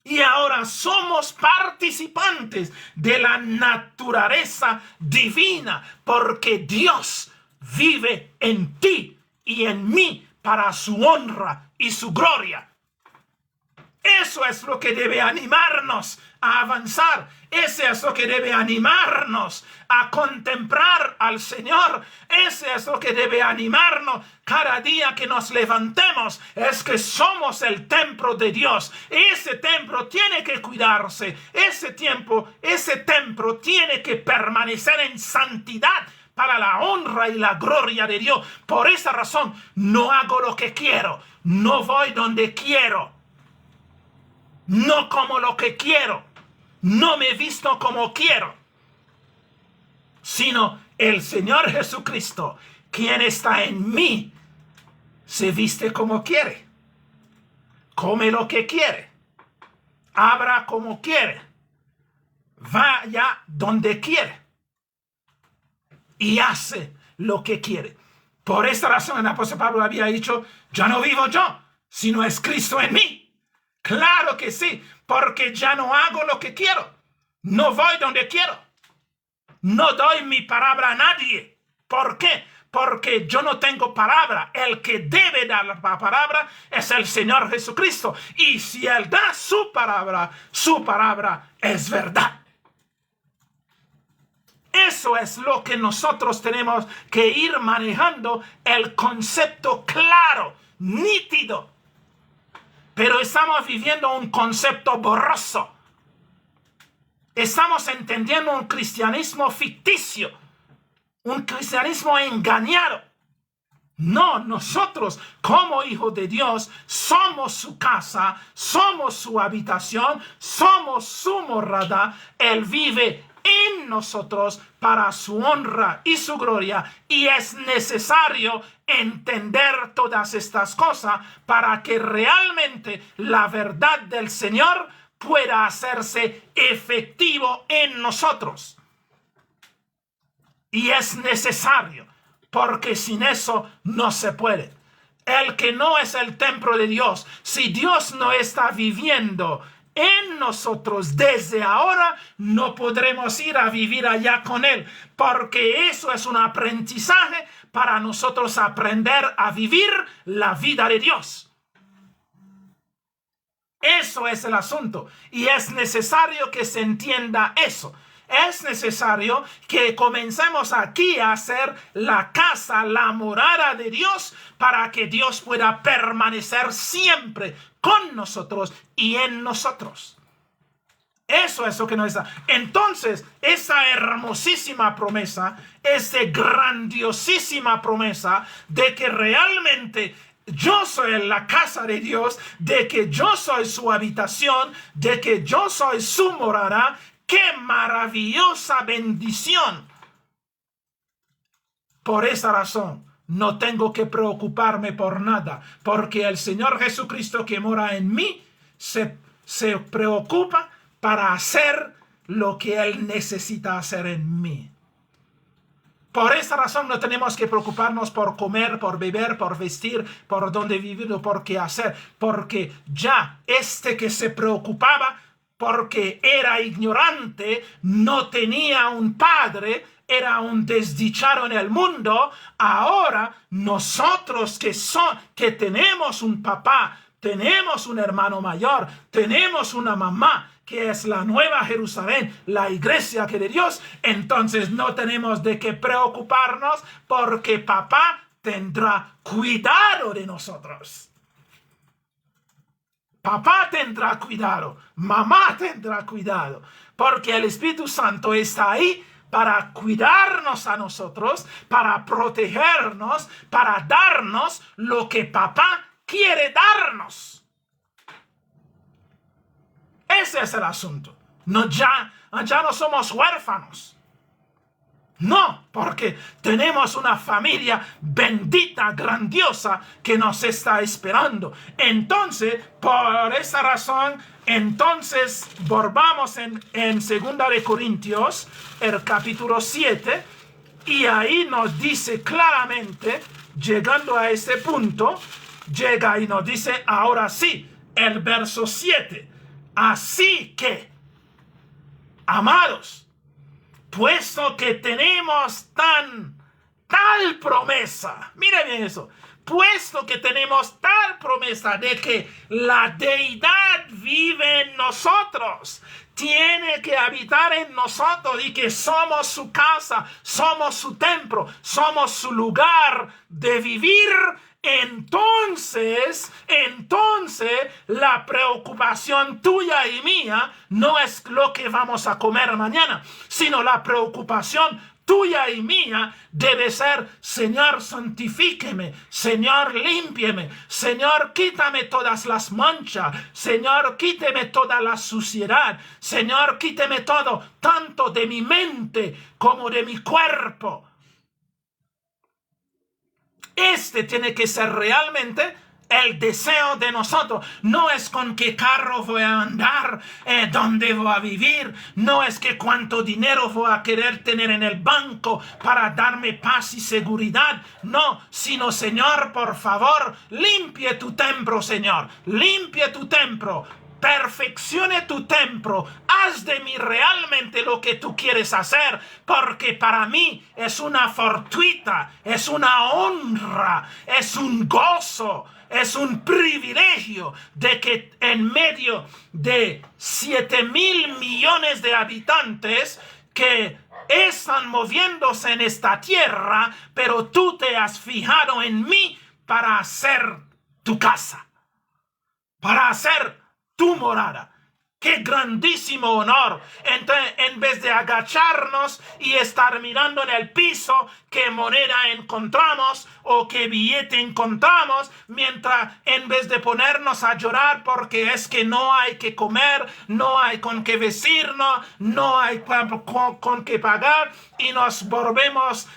Y ahora somos participantes de la naturaleza divina, porque Dios vive en ti y en mí para su honra y su gloria. Eso es lo que debe animarnos a avanzar. Ese es lo que debe animarnos a contemplar al Señor. Ese es lo que debe animarnos cada día que nos levantemos. Es que somos el templo de Dios. Ese templo tiene que cuidarse. Ese templo tiene que permanecer en santidad para la honra y la gloria de Dios. Por esa razón, no hago lo que quiero. No voy donde quiero. No como lo que quiero, no me visto como quiero, sino el Señor Jesucristo, quien está en mí, se viste como quiere, come lo que quiere, habla como quiere, vaya donde quiere y hace lo que quiere. Por esta razón el apóstol Pablo había dicho, ya no vivo yo, sino es Cristo en mí. Claro que sí, porque ya no hago lo que quiero. No voy donde quiero. No doy mi palabra a nadie. ¿Por qué? Porque yo no tengo palabra. El que debe dar la palabra es el Señor Jesucristo. Y si Él da su palabra es verdad. Eso es lo que nosotros tenemos que ir manejando, el concepto claro, nítido. Pero estamos viviendo un concepto borroso. Estamos entendiendo un cristianismo ficticio, un cristianismo engañado. No, nosotros como hijos de Dios somos su casa, somos su habitación, somos su morada. Él vive en nosotros para su honra y su gloria, y es necesario entender todas estas cosas para que realmente la verdad del Señor pueda hacerse efectivo en nosotros. Y es necesario, porque sin eso no se puede. El que no es el templo de Dios, si Dios no está viviendo en nosotros desde ahora, no podremos ir a vivir allá con Él, porque eso es un aprendizaje para nosotros aprender a vivir la vida de Dios. Eso es el asunto, y es necesario que se entienda eso. Es necesario que comencemos aquí a hacer la casa, la morada de Dios, para que Dios pueda permanecer siempre con nosotros y en nosotros. Eso es lo que nos está. Entonces, esa hermosísima promesa, esa grandiosísima promesa de que realmente yo soy la casa de Dios, de que yo soy su habitación, de que yo soy su morada. ¡Qué maravillosa bendición! Por esa razón, no tengo que preocuparme por nada, porque el Señor Jesucristo que mora en mí se preocupa para hacer lo que Él necesita hacer en mí. Por esa razón no tenemos que preocuparnos por comer, por beber, por vestir, por dónde vivir o por qué hacer, porque ya que se preocupaba porque era ignorante, no tenía un padre, era un desdichado en el mundo. Ahora nosotros que tenemos un papá, tenemos un hermano mayor, tenemos una mamá, que es la Nueva Jerusalén, la iglesia que de Dios, entonces no tenemos de qué preocuparnos, porque papá tendrá cuidado de nosotros. Papá tendrá cuidado, mamá tendrá cuidado, porque el Espíritu Santo está ahí para cuidarnos a nosotros, para protegernos, para darnos lo que papá quiere darnos. Ese es el asunto. Ya no somos huérfanos. No, porque tenemos una familia bendita, grandiosa, que nos está esperando. Entonces, por esa razón, entonces volvamos en 2 de Corintios, el capítulo 7, y ahí nos dice claramente, llegando a ese punto, llega y nos dice, ahora sí, el verso 7. Así que, amados, puesto que tenemos tal promesa, mire bien eso, puesto que tenemos tal promesa de que la deidad vive en nosotros, tiene que habitar en nosotros y que somos su casa, somos su templo, somos su lugar de vivir, entonces la preocupación tuya y mía no es lo que vamos a comer mañana, sino la preocupación tuya y mía debe ser: Señor, santifíqueme, Señor, límpieme, Señor, quítame todas las manchas, Señor, quíteme toda la suciedad, Señor, quíteme todo, tanto de mi mente como de mi cuerpo. Este tiene que ser realmente el deseo de nosotros. No es con qué carro voy a andar, dónde voy a vivir, no es que cuánto dinero voy a querer tener en el banco para darme paz y seguridad. No, sino: Señor, por favor, limpie tu templo, Señor, limpie tu templo. Perfeccione tu templo, haz de mí realmente lo que tú quieres hacer, porque para mí es una fortuita, es una honra, es un gozo, es un privilegio de que en medio de 7,000 millones de habitantes que están moviéndose en esta tierra, pero tú te has fijado en mí para hacer tu casa, para hacer tu morada. ¡Qué grandísimo honor! Entonces, en vez de agacharnos y estar mirando en el piso qué moneda encontramos o qué billete encontramos, mientras en vez de ponernos a llorar porque es que no hay que comer, no hay con qué vestirnos, no hay con qué pagar, y nos volvemos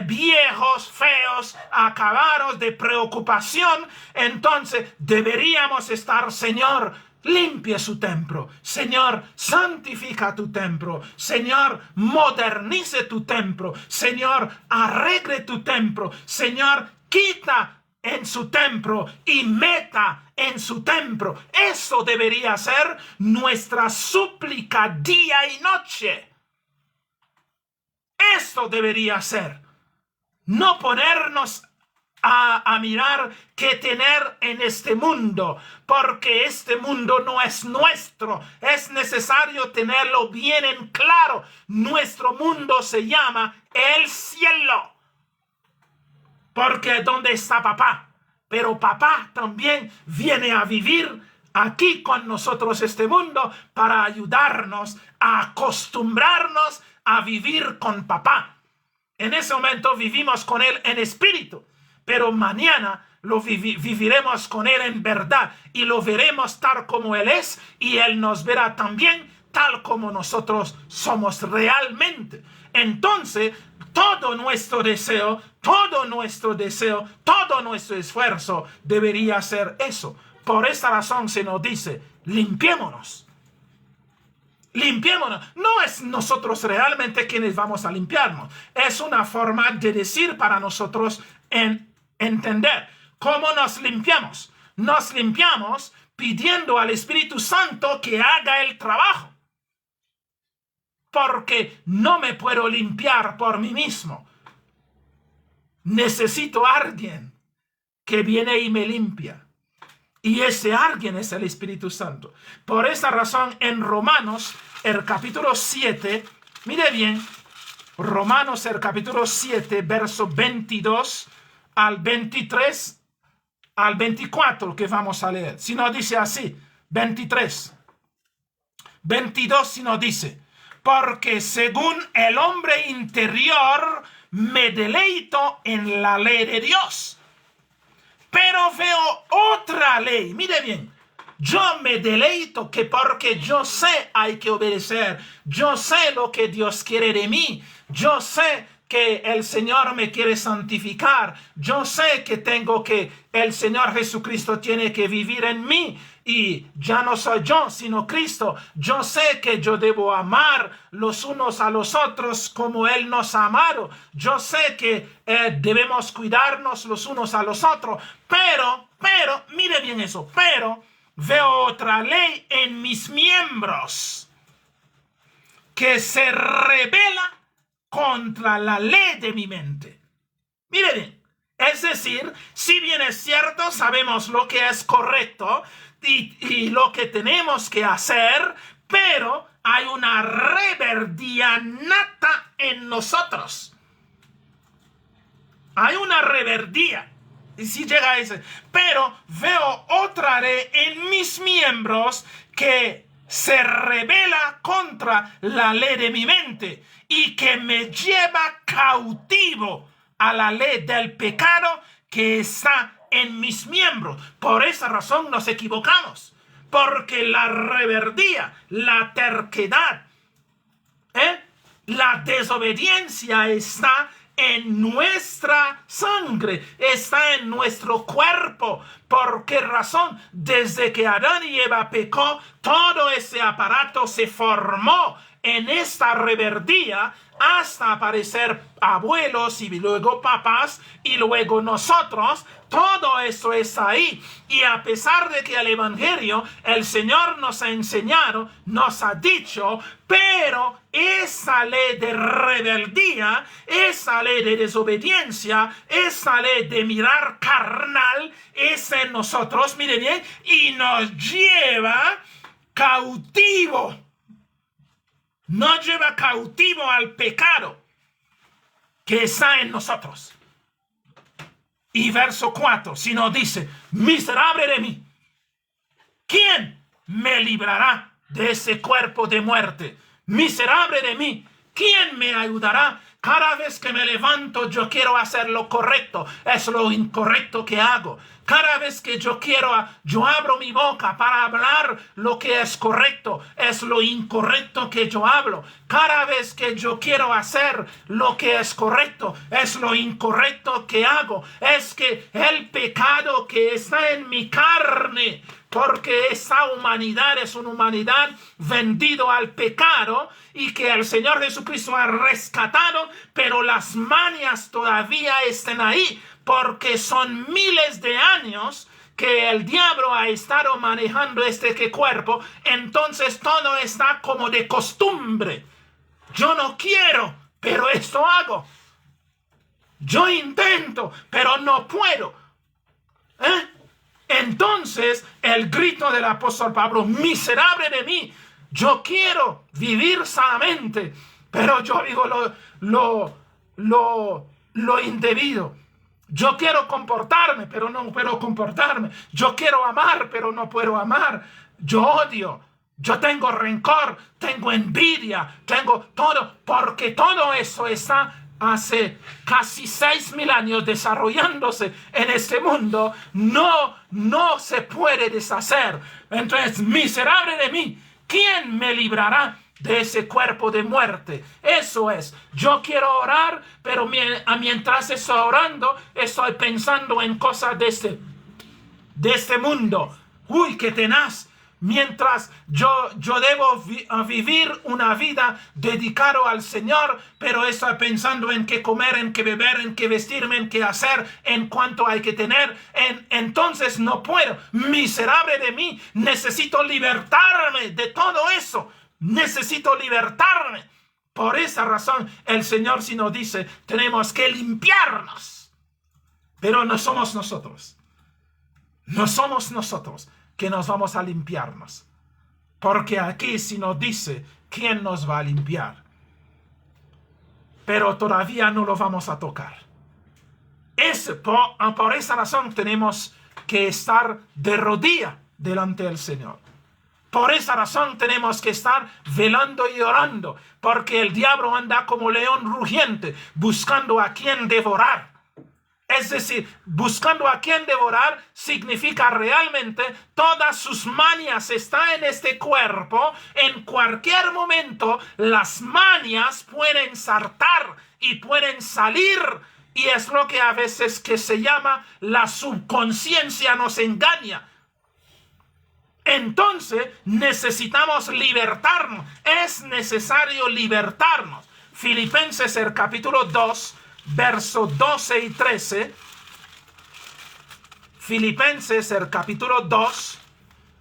viejos, feos, acabados de preocupación, entonces deberíamos estar: Señor, limpie su templo, Señor, santifica tu templo, Señor, modernice tu templo, Señor, arregle tu templo, Señor, quita en su templo y meta en su templo. Eso debería ser nuestra súplica día y noche. Esto debería ser. No ponernos a mirar qué tener en este mundo, porque este mundo no es nuestro. Es necesario tenerlo bien en claro. Nuestro mundo se llama el cielo, porque ¿dónde está papá? Pero papá también viene a vivir aquí con nosotros este mundo para ayudarnos a acostumbrarnos a vivir con papá. En ese momento vivimos con él en espíritu, pero mañana lo viviremos con él en verdad y lo veremos tal como él es, y él nos verá también tal como nosotros somos realmente. Entonces, todo nuestro deseo, todo nuestro esfuerzo debería ser eso. Por esta razón se nos dice: limpiémonos. Limpiémonos. No es nosotros realmente quienes vamos a limpiarnos. Es una forma de decir para nosotros entender cómo nos limpiamos. Nos limpiamos pidiendo al Espíritu Santo que haga el trabajo, porque no me puedo limpiar por mí mismo. Necesito a alguien que viene y me limpia, y ese alguien es el Espíritu Santo. Por esa razón, en Romanos, el capítulo 7, mire bien, Romanos, el capítulo 7, verso 22 al 23 al 24, que vamos a leer. Si no dice así, 22, si no dice: porque según el hombre interior me deleito en la ley de Dios, pero veo otra ley. Mire bien, yo me deleito que porque yo sé hay que obedecer, yo sé lo que Dios quiere de mí, yo sé que el Señor me quiere santificar, yo sé que el Señor Jesucristo tiene que vivir en mí, y ya no soy yo sino Cristo. Yo sé que yo debo amar los unos a los otros como Él nos ha amado. Yo sé que debemos cuidarnos los unos a los otros, pero, mire bien eso, pero veo otra ley en mis miembros que se rebela contra la ley de mi mente. Mire bien, Es decir, si bien es cierto, sabemos lo que es correcto y lo que tenemos que hacer, pero hay una rebeldía nata en nosotros. Hay una rebeldía. Y si llega a ese, pero veo otra ley en mis miembros que se rebela contra la ley de mi mente y que me lleva cautivo a la ley del pecado que está en mis miembros. Por esa razón nos equivocamos, porque la rebeldía, la terquedad, la desobediencia está en nuestra sangre, está en nuestro cuerpo. ¿Por qué razón? Desde que Adán y Eva pecó, todo ese aparato se formó en esta rebeldía hasta aparecer abuelos y luego papás y luego nosotros. Todo eso es ahí. Y a pesar de que el Evangelio, el Señor nos ha enseñado, nos ha dicho, pero esa ley de rebeldía, esa ley de desobediencia, esa ley de mirar carnal, es en nosotros, mire bien, y nos lleva cautivo. Nos lleva cautivo al pecado que está en nosotros. Y verso 4, si nos dice, miserable de mí, ¿quién me librará de ese cuerpo de muerte? Miserable de mí, ¿quién me ayudará? Cada vez que me levanto, yo quiero hacer lo correcto. Es lo incorrecto que hago. Cada vez que yo abro mi boca para hablar lo que es correcto, es lo incorrecto que yo hablo. Cada vez que yo quiero hacer lo que es correcto, es lo incorrecto que hago. Es que el pecado que está en mi carne, porque esa humanidad es una humanidad vendido al pecado y que el Señor Jesucristo ha rescatado, pero las mañas todavía están ahí, porque son miles de años que el diablo ha estado manejando este cuerpo. Entonces todo está como de costumbre. Yo no quiero, pero esto hago. Yo intento, pero no puedo. Entonces el grito del apóstol Pablo, miserable de mí, yo quiero vivir sanamente, pero yo digo lo indebido. Yo quiero comportarme, pero no puedo comportarme. Yo quiero amar, pero no puedo amar. Yo odio, yo tengo rencor, tengo envidia, tengo todo, porque todo eso está hace casi 6,000 años desarrollándose en este mundo. No se puede deshacer. Entonces, miserable de mí, ¿quién me librará de ese cuerpo de muerte? Eso es. Yo quiero orar, pero mientras estoy orando, estoy pensando en cosas de este mundo. Uy, qué tenaz. Mientras yo debo vivir una vida dedicada al Señor, pero estoy pensando en qué comer, en qué beber, en qué vestirme, en qué hacer, en cuánto hay que tener. Entonces no puedo. Miserable de mí. Necesito libertarme de todo eso. Necesito libertarme. Por esa razón el Señor sí nos dice, tenemos que limpiarnos. Pero no somos nosotros. No somos nosotros que nos vamos a limpiarnos. Porque aquí sí nos dice quién nos va a limpiar. Pero todavía no lo vamos a tocar. Por esa razón tenemos que estar de rodilla delante del Señor. Por esa razón tenemos que estar velando y orando, porque el diablo anda como león rugiente, buscando a quien devorar. Es decir, buscando a quien devorar significa realmente todas sus mañas están en este cuerpo. En cualquier momento las mañas pueden saltar y pueden salir. Y es lo que a veces que se llama la subconsciencia nos engaña. Entonces necesitamos libertarnos. Es necesario libertarnos. Filipenses el capítulo 2, versos 12 y 13. Filipenses el capítulo 2,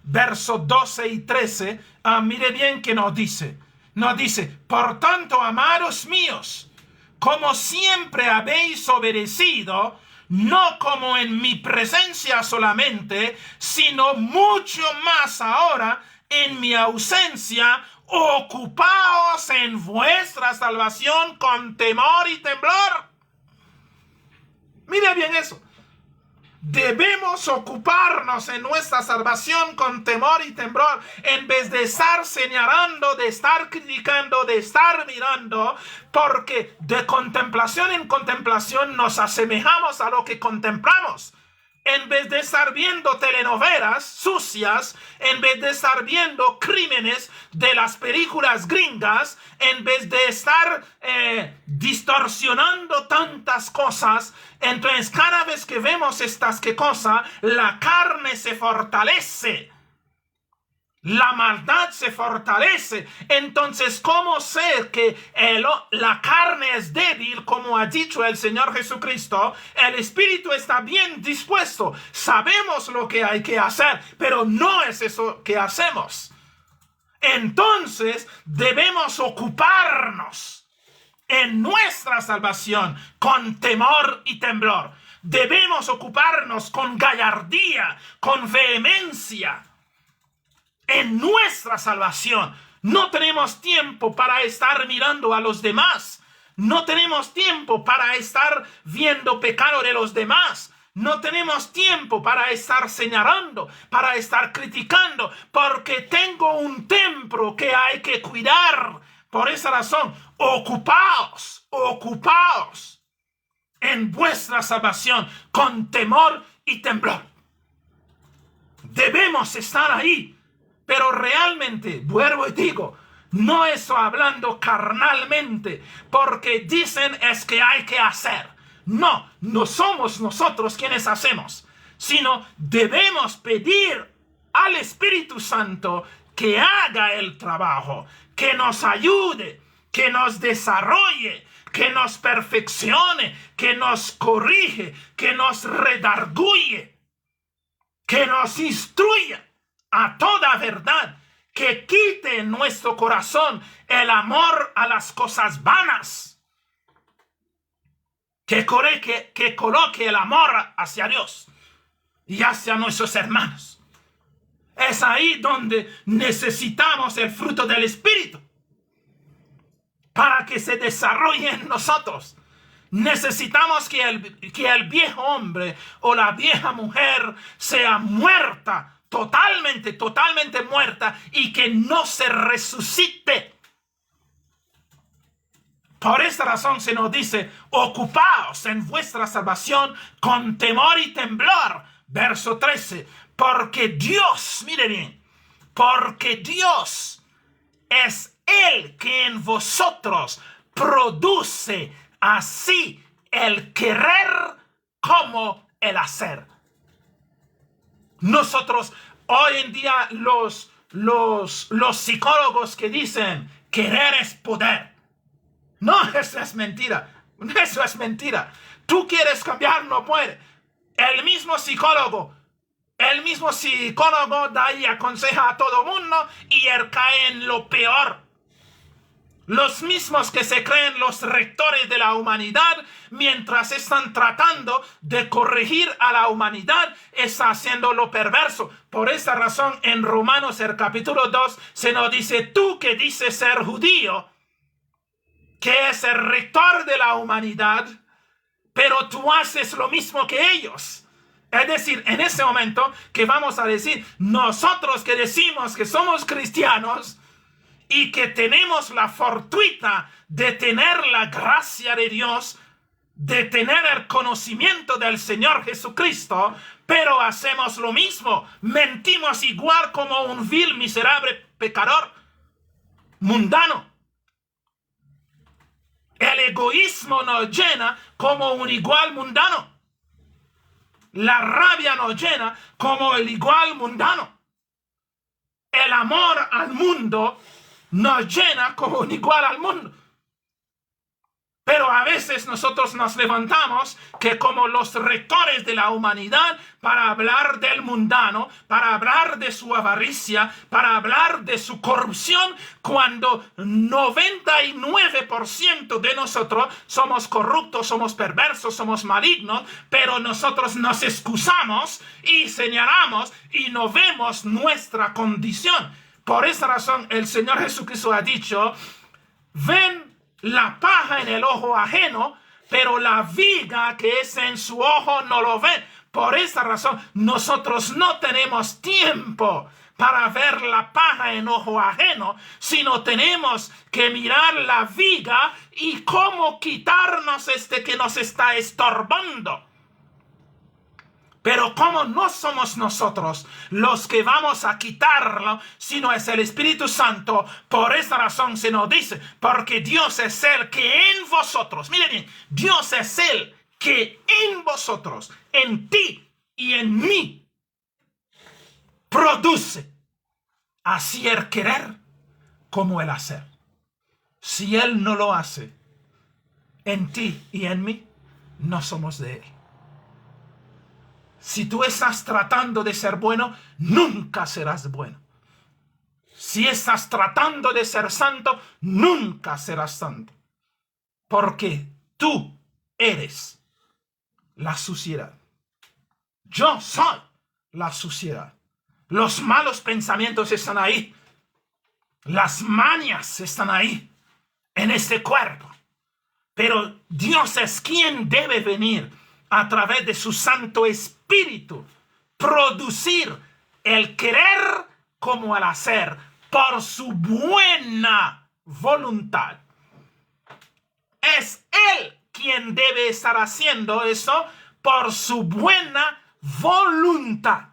versos 12 y 13. Mire bien que nos dice. Nos dice, por tanto, amados míos, como siempre habéis obedecido, no como en mi presencia solamente, sino mucho más ahora en mi ausencia. Ocupaos en vuestra salvación con temor y temblor. Mire bien eso. Debemos ocuparnos en nuestra salvación con temor y temblor, en vez de estar señalando, de estar criticando, de estar mirando, porque de contemplación en contemplación nos asemejamos a lo que contemplamos. En vez de estar viendo telenovelas sucias, en vez de estar viendo crímenes de las películas gringas, en vez de estar distorsionando tantas cosas, entonces cada vez que vemos estas cosas, la carne se fortalece. La maldad se fortalece. Entonces, ¿cómo sé que la carne es débil? Como ha dicho el Señor Jesucristo, el espíritu está bien dispuesto. Sabemos lo que hay que hacer, pero no es eso que hacemos. Entonces, debemos ocuparnos en nuestra salvación con temor y temblor. Debemos ocuparnos con gallardía, con vehemencia, en nuestra salvación. No tenemos tiempo para estar mirando a los demás. No tenemos tiempo para estar viendo pecado de los demás. No tenemos tiempo para estar señalando, para estar criticando, porque tengo un templo que hay que cuidar. Por esa razón, ocupaos en vuestra salvación con temor y temblor. Debemos estar ahí. Pero realmente, vuelvo y digo, no estoy hablando carnalmente, porque dicen es que hay que hacer. No, no somos nosotros quienes hacemos, sino debemos pedir al Espíritu Santo que haga el trabajo, que nos ayude, que nos desarrolle, que nos perfeccione, que nos corrige, que nos redarguye, que nos instruya a toda verdad, que quite en nuestro corazón el amor a las cosas vanas, que coloque el amor hacia Dios y hacia nuestros hermanos. Es ahí donde necesitamos el fruto del Espíritu para que se desarrolle en nosotros. Necesitamos que el viejo hombre o la vieja mujer sea muerta, totalmente muerta, y que no se resucite. Por esta razón se nos dice: ocupaos en vuestra salvación con temor y temblor. Verso 13. Porque Dios, mire bien, porque Dios es el que en vosotros produce así el querer como el hacer. Nosotros hoy en día los psicólogos que dicen querer es poder. No, eso es mentira. Eso es mentira. Tú quieres cambiar, no puedes. El mismo psicólogo da y aconseja a todo mundo y él cae en lo peor. Los mismos que se creen los rectores de la humanidad, mientras están tratando de corregir a la humanidad, está haciendo lo perverso. Por esa razón, en Romanos el capítulo 2 se nos dice: tú que dices ser judío, que es el rector de la humanidad, pero tú haces lo mismo que ellos. Es decir, en ese momento que vamos a decir, nosotros que decimos que somos cristianos y que tenemos la fortuita de tener la gracia de Dios, de tener el conocimiento del Señor Jesucristo, pero hacemos lo mismo, mentimos igual como un vil, miserable pecador mundano. El egoísmo nos llena como un igual mundano. La rabia nos llena como el igual mundano. El amor al mundo nos llena como un igual al mundo. Pero a veces nosotros nos levantamos que como los rectores de la humanidad para hablar del mundano, para hablar de su avaricia, para hablar de su corrupción, cuando 99% de nosotros somos corruptos, somos perversos, somos malignos, pero nosotros nos excusamos y señalamos y no vemos nuestra condición. Por esa razón el Señor Jesucristo ha dicho, ven la paja en el ojo ajeno, pero la viga que es en su ojo no lo ven. Por esa razón, nosotros no tenemos tiempo para ver la paja en ojo ajeno, sino tenemos que mirar la viga y cómo quitarnos que nos está estorbando. Pero como no somos nosotros los que vamos a quitarlo, sino es el Espíritu Santo, por esa razón se nos dice, porque Dios es el que en vosotros, miren bien, Dios es el que en vosotros, en ti y en mí, produce así el querer como el hacer. Si Él no lo hace en ti y en mí, no somos de Él. Si tú estás tratando de ser bueno, nunca serás bueno. Si estás tratando de ser santo, nunca serás santo. Porque tú eres la suciedad. Yo soy la suciedad. Los malos pensamientos están ahí. Las mañas están ahí, en este cuerpo. Pero Dios es quien debe venir a través de su Santo Espíritu, producir el querer como el hacer por su buena voluntad. Es Él quien debe estar haciendo eso por su buena voluntad.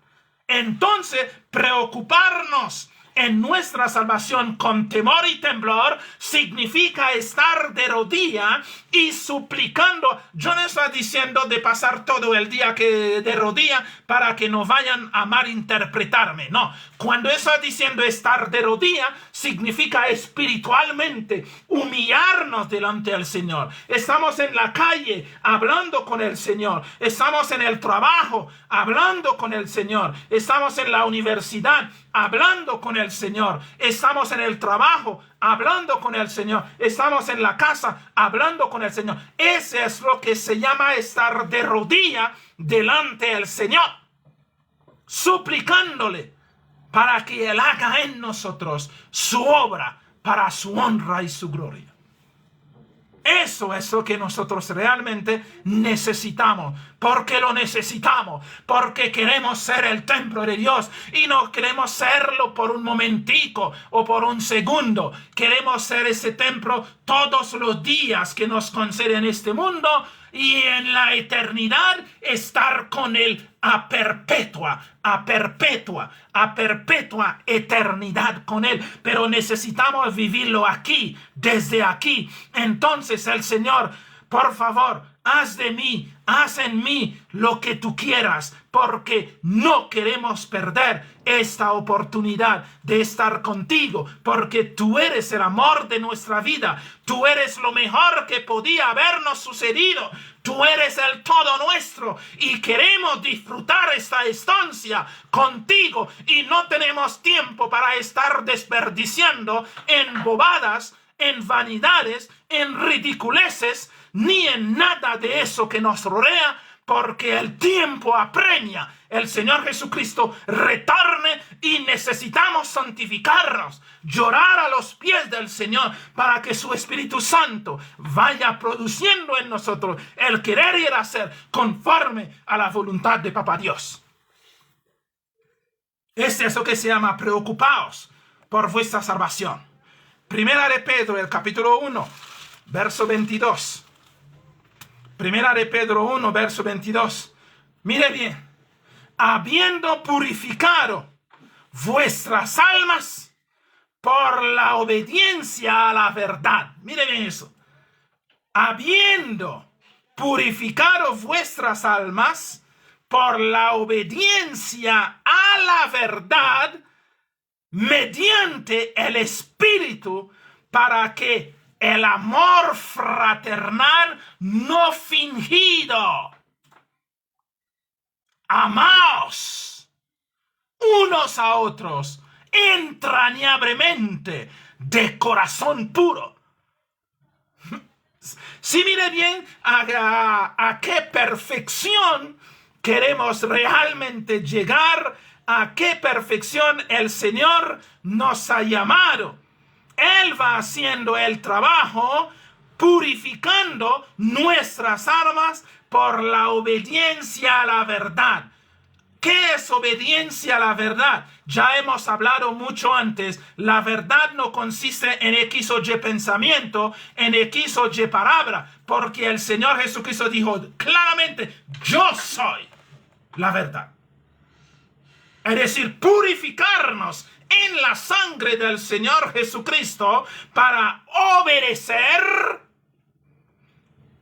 Entonces, preocuparnos en nuestra salvación con temor y temblor significa estar de rodilla y suplicando. Yo no estoy diciendo de pasar todo el día de rodilla para que no vayan a malinterpretarme. No, cuando estoy diciendo estar de rodilla significa espiritualmente humillarnos delante del Señor. Estamos en la calle hablando con el Señor. Estamos en el trabajo hablando con el Señor. Estamos en la universidad hablando con el Señor. Estamos en el trabajo hablando con el Señor. Estamos en la casa hablando con el Señor. Ese es lo que se llama estar de rodilla delante del Señor, suplicándole para que Él haga en nosotros su obra para su honra y su gloria. Eso es lo que nosotros realmente necesitamos. Porque lo necesitamos. Porque queremos ser el templo de Dios. Y no queremos serlo por un momentico o por un segundo. Queremos ser ese templo todos los días que nos concede en este mundo. Y en la eternidad estar con Él a perpetua eternidad con Él. Pero necesitamos vivirlo aquí, desde aquí. Entonces el Señor, por favor, haz de mí, haz en mí lo que tú quieras, porque no queremos perder esta oportunidad de estar contigo, porque tú eres el amor de nuestra vida, tú eres lo mejor que podía habernos sucedido, tú eres el todo nuestro y queremos disfrutar esta estancia contigo y no tenemos tiempo para estar desperdiciando en bobadas, en vanidades, en ridiculeces, ni en nada de eso que nos rodea, porque el tiempo apremia. El Señor Jesucristo retorne y necesitamos santificarnos, llorar a los pies del Señor para que su Espíritu Santo vaya produciendo en nosotros el querer y el hacer conforme a la voluntad de Papá Dios. Es eso que se llama preocupaos por vuestra salvación. Primera de Pedro, el capítulo 1, verso 22. Primera de Pedro 1, verso 22. Mire bien. Habiendo purificado vuestras almas por la obediencia a la verdad. Mire bien eso. Habiendo purificado vuestras almas por la obediencia a la verdad, mediante el Espíritu, para que el amor fraternal no fingido. Amaos unos a otros entrañablemente de corazón puro. Si mire bien a qué perfección queremos realmente llegar, a qué perfección el Señor nos ha llamado. Él va haciendo el trabajo, purificando nuestras almas por la obediencia a la verdad. ¿Qué es obediencia a la verdad? Ya hemos hablado mucho antes. La verdad no consiste en X o Y pensamiento, en X o Y palabra, porque el Señor Jesucristo dijo claramente, yo soy la verdad. Es decir, purificarnos en la sangre del Señor Jesucristo para obedecer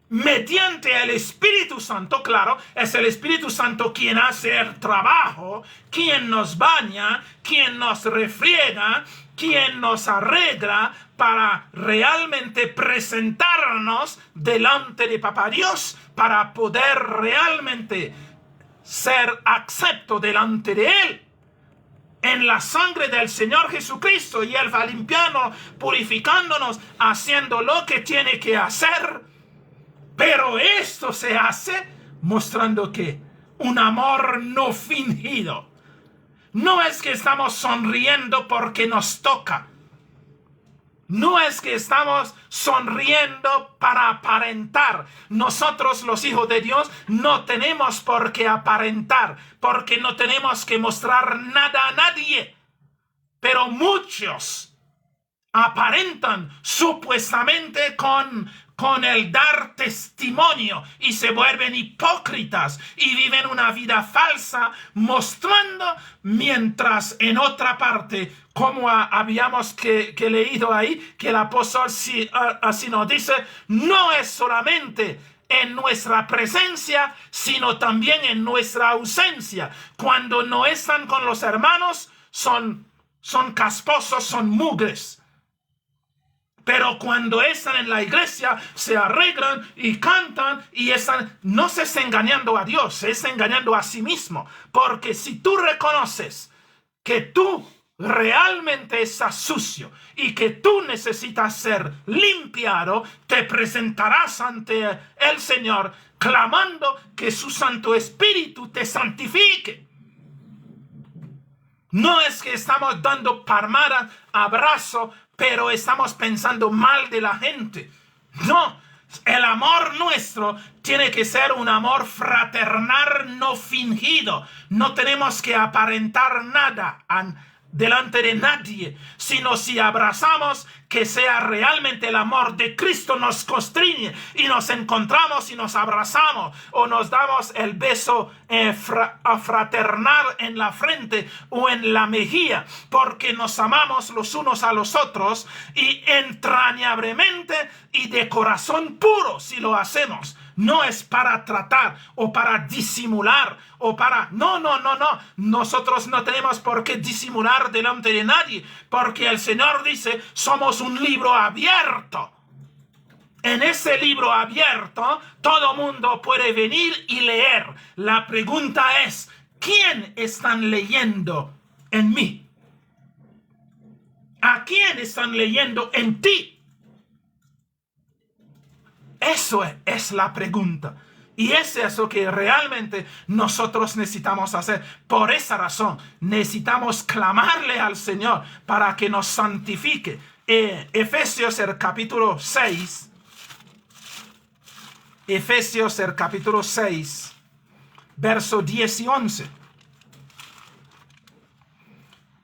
mediante el Espíritu Santo. Claro, es el Espíritu Santo quien hace el trabajo, quien nos baña, quien nos refriega, quien nos arregla para realmente presentarnos delante de Papá Dios, para poder realmente ser acepto delante de Él. En la sangre del Señor Jesucristo, y Él va limpiando, purificándonos, haciendo lo que tiene que hacer. Pero esto se hace mostrando que un amor no fingido. No es que estamos sonriendo porque nos toca. No es que estamos sonriendo para aparentar. Nosotros, los hijos de Dios, no tenemos por qué aparentar, porque no tenemos que mostrar nada a nadie. Pero muchos aparentan supuestamente con el dar testimonio y se vuelven hipócritas y viven una vida falsa, mostrando, mientras en otra parte, como habíamos leído ahí, que el apóstol así nos dice, no es solamente en nuestra presencia, sino también en nuestra ausencia. Cuando no están con los hermanos, son casposos, son mugres. Pero cuando están en la iglesia, se arreglan y cantan y no se está engañando a Dios, se está engañando a sí mismo. Porque si tú reconoces que tú realmente estás sucio y que tú necesitas ser limpiado, te presentarás ante el Señor clamando que su Santo Espíritu te santifique. No es que estamos dando palmadas, abrazo, pero estamos pensando mal de la gente. No, el amor nuestro tiene que ser un amor fraternal no fingido. No tenemos que aparentar nada delante de nadie, sino si abrazamos, que sea realmente el amor de Cristo nos constriñe y nos encontramos y nos abrazamos o nos damos el beso fraternal en la frente o en la mejilla, porque nos amamos los unos a los otros y entrañablemente y de corazón puro. Si lo hacemos, no es para tratar o para disimular o para... No. Nosotros no tenemos por qué disimular delante de nadie, porque el Señor dice, somos un libro abierto. En ese libro abierto, todo mundo puede venir y leer. La pregunta es, ¿quién están leyendo en mí? ¿A quién están leyendo en ti? Eso es la pregunta. Y es eso que realmente nosotros necesitamos hacer. Por esa razón, necesitamos clamarle al Señor para que nos santifique. Efesios, el capítulo 6. Efesios, el capítulo 6, verso 10 y 11.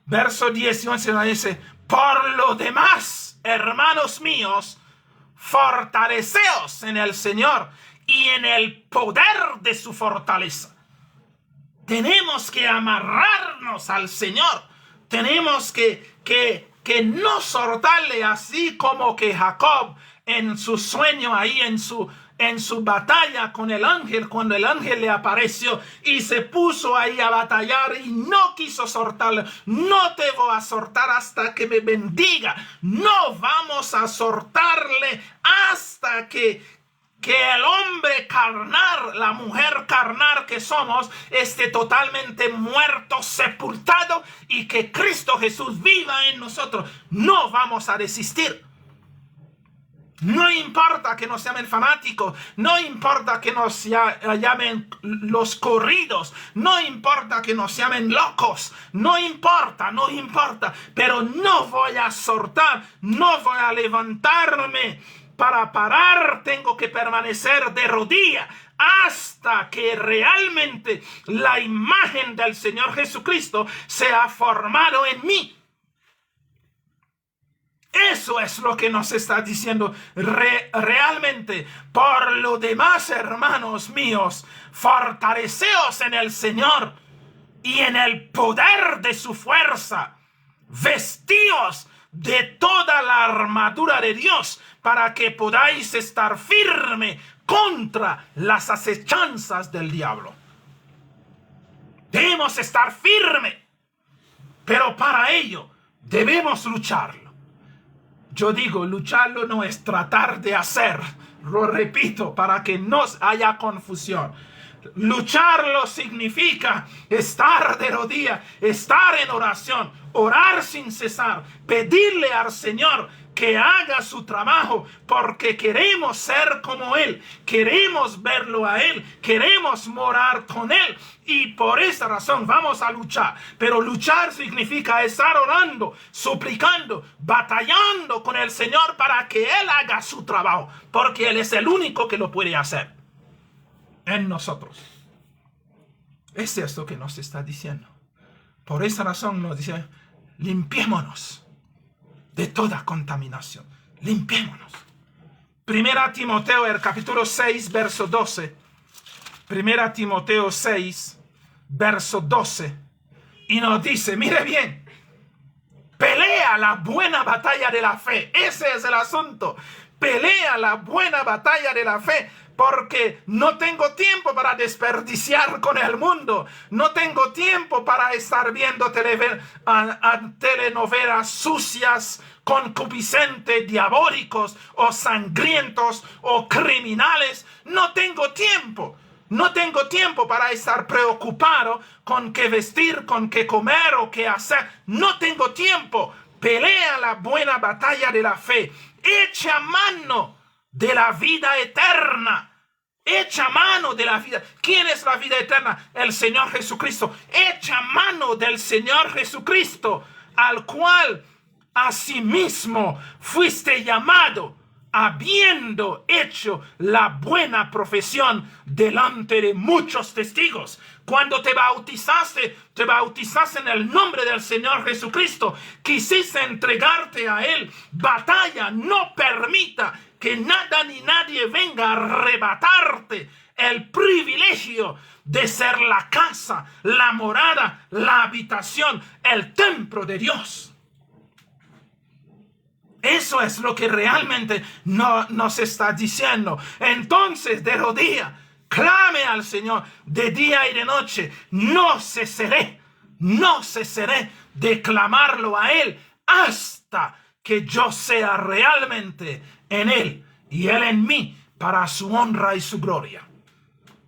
Verso 10 y 11 nos dice, por lo demás, hermanos míos, fortaleceos en el Señor y en el poder de su fortaleza. Tenemos que amarrarnos al Señor. Tenemos que no soltarle, así como que Jacob en su sueño ahí en en su batalla con el ángel, cuando el ángel le apareció y se puso ahí a batallar y no quiso soltarle. No te voy a soltar hasta que me bendiga. No vamos a soltarle hasta que el hombre carnal, la mujer carnal que somos, esté totalmente muerto, sepultado, y que Cristo Jesús viva en nosotros. No vamos a resistir. No importa que nos llamen fanáticos, no importa que nos llamen los corridos, no importa que nos llamen locos, no importa, pero no voy a soltar, no voy a levantarme. Para parar tengo que permanecer de rodillas hasta que realmente la imagen del Señor Jesucristo sea formado en mí. Eso es lo que nos está diciendo realmente. Por lo demás, hermanos míos, fortaleceos en el Señor y en el poder de su fuerza. Vestíos de toda la armadura de Dios para que podáis estar firme contra las acechanzas del diablo. Debemos estar firme, pero para ello debemos lucharlo. Yo digo, lucharlo no es tratar de hacer. Lo repito para que no haya confusión. Lucharlo significa estar de rodillas, estar en oración, orar sin cesar, pedirle al Señor que haga su trabajo, porque queremos ser como Él, queremos verlo a Él, queremos morar con Él, y por esa razón vamos a luchar. Pero luchar significa estar orando, suplicando, batallando con el Señor para que Él haga su trabajo, porque Él es el único que lo puede hacer en nosotros. Es esto que nos está diciendo. Por esa razón nos dice, limpiémonos de toda contaminación. Limpiémonos. Primera Timoteo, el capítulo 6, verso 12. Primera Timoteo 6, verso 12. Y nos dice, mire bien, pelea la buena batalla de la fe. Ese es el asunto. Pelea la buena batalla de la fe. Porque no tengo tiempo para desperdiciar con el mundo. No tengo tiempo para estar viendo telenovelas sucias, concupiscentes, diabólicos o sangrientos o criminales. No tengo tiempo. No tengo tiempo para estar preocupado con qué vestir, con qué comer o qué hacer. No tengo tiempo. Pelea la buena batalla de la fe. Echa mano de la vida eterna. Echa mano de la vida. ¿Quién es la vida eterna? El Señor Jesucristo. Echa mano del Señor Jesucristo, al cual asimismo fuiste llamado, habiendo hecho la buena profesión delante de muchos testigos. Cuando te bautizaste en el nombre del Señor Jesucristo. Quisiste entregarte a Él. Batalla, no permita que nada ni nadie venga a arrebatarte el privilegio de ser la casa, la morada, la habitación, el templo de Dios. Eso es lo que realmente nos está diciendo. Entonces, de rodillas, clame al Señor de día y de noche. No cesaré de clamarlo a Él hasta que yo sea realmente en Él y Él en mí, para su honra y su gloria.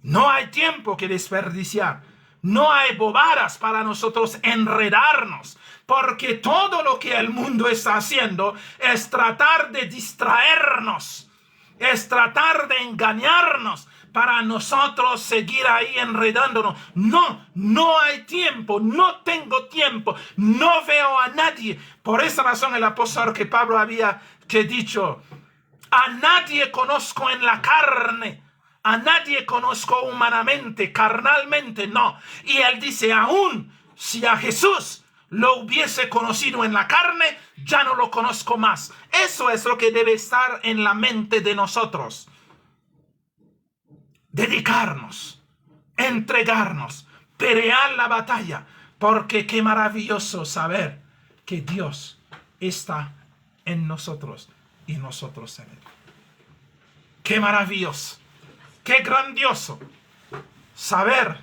No hay tiempo que desperdiciar. No hay bobadas para nosotros enredarnos, porque todo lo que el mundo está haciendo es tratar de distraernos, es tratar de engañarnos para nosotros seguir ahí enredándonos. No hay tiempo, no tengo tiempo, no veo a nadie. Por esa razón el apóstol que Pablo había dicho, a nadie conozco en la carne, a nadie conozco humanamente, carnalmente, no. Y él dice, aún si a Jesús lo hubiese conocido en la carne, ya no lo conozco más. Eso es lo que debe estar en la mente de nosotros. Dedicarnos, entregarnos, pelear la batalla, porque qué maravilloso saber que Dios está en nosotros y nosotros en Él. Qué maravilloso, qué grandioso saber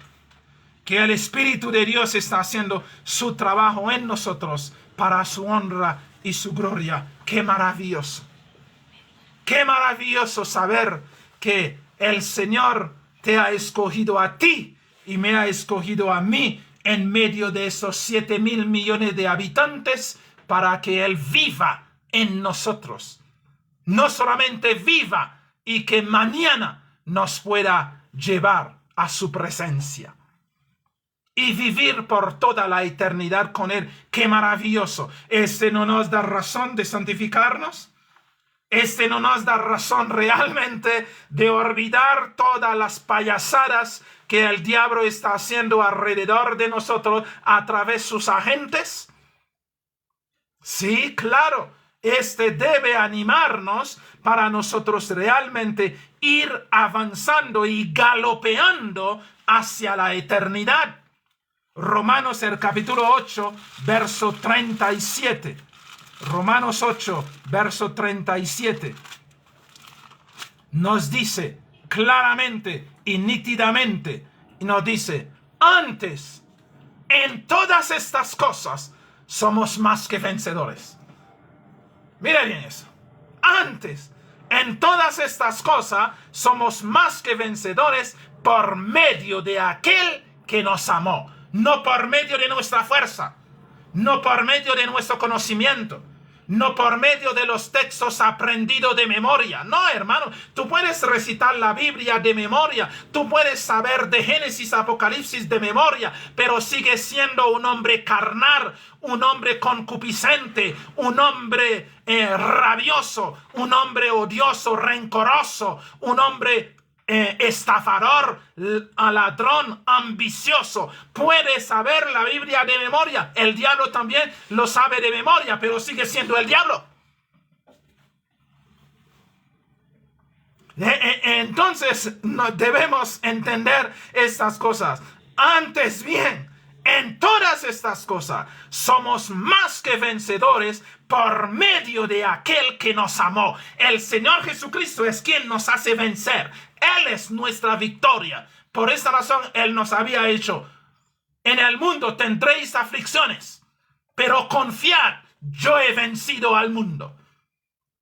que el Espíritu de Dios está haciendo su trabajo en nosotros para su honra y su gloria. Qué maravilloso. Qué maravilloso saber que el Señor te ha escogido a ti y me ha escogido a mí en medio de esos 7,000 millones de habitantes para que Él viva en nosotros. No solamente viva y que mañana nos pueda llevar a su presencia y vivir por toda la eternidad con Él. ¡Qué maravilloso! ¿Este no nos da razón de santificarnos? ¿Este no nos da razón realmente de olvidar todas las payasadas que el diablo está haciendo alrededor de nosotros a través de sus agentes? Sí, claro. Este debe animarnos para nosotros realmente ir avanzando y galopeando hacia la eternidad. Romanos el capítulo 8, verso 37. Romanos 8, verso 37. Nos dice claramente y nítidamente, nos dice, antes, en todas estas cosas, somos más que vencedores. Mira bien eso. Antes, en todas estas cosas, somos más que vencedores por medio de aquel que nos amó. No por medio de nuestra fuerza, no por medio de nuestro conocimiento, no por medio de los textos aprendidos de memoria. No, hermano, tú puedes recitar la Biblia de memoria, tú puedes saber de Génesis, Apocalipsis de memoria, pero sigues siendo un hombre carnal, un hombre concupiscente, un hombre rabioso, un hombre odioso, rencoroso, un hombre estafador, ladrón, ambicioso. Puede saber la Biblia de memoria. El diablo también lo sabe de memoria, pero sigue siendo el diablo. Entonces debemos entender estas cosas. Antes bien, en todas estas cosas somos más que vencedores por medio de aquel que nos amó. El Señor Jesucristo es quien nos hace vencer. Él es nuestra victoria. Por esta razón Él nos había hecho: en el mundo tendréis aflicciones, pero confiad, yo he vencido al mundo.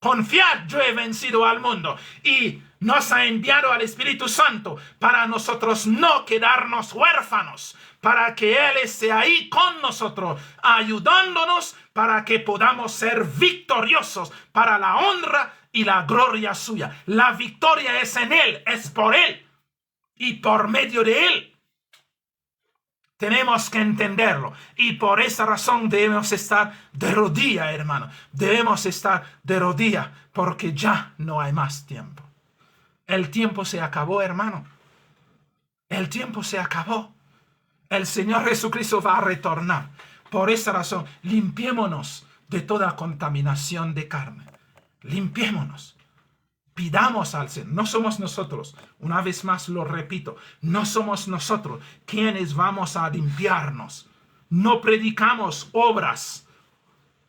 Confiad, yo he vencido al mundo. Y nos ha enviado al Espíritu Santo para nosotros no quedarnos huérfanos, para que Él esté ahí con nosotros, ayudándonos para que podamos ser victoriosos para la honra y la gloria suya. La victoria es en Él, es por Él y por medio de Él. Tenemos que entenderlo, y por esa razón debemos estar de rodilla, hermano. Debemos estar de rodilla porque ya no hay más tiempo. El tiempo se acabó, hermano. El tiempo se acabó. El Señor Jesucristo va a retornar. Por esa razón, limpiémonos de toda contaminación de carne. Limpiémonos. Pidamos al Señor. No somos nosotros, una vez más lo repito, no somos nosotros quienes vamos a limpiarnos. No predicamos obras,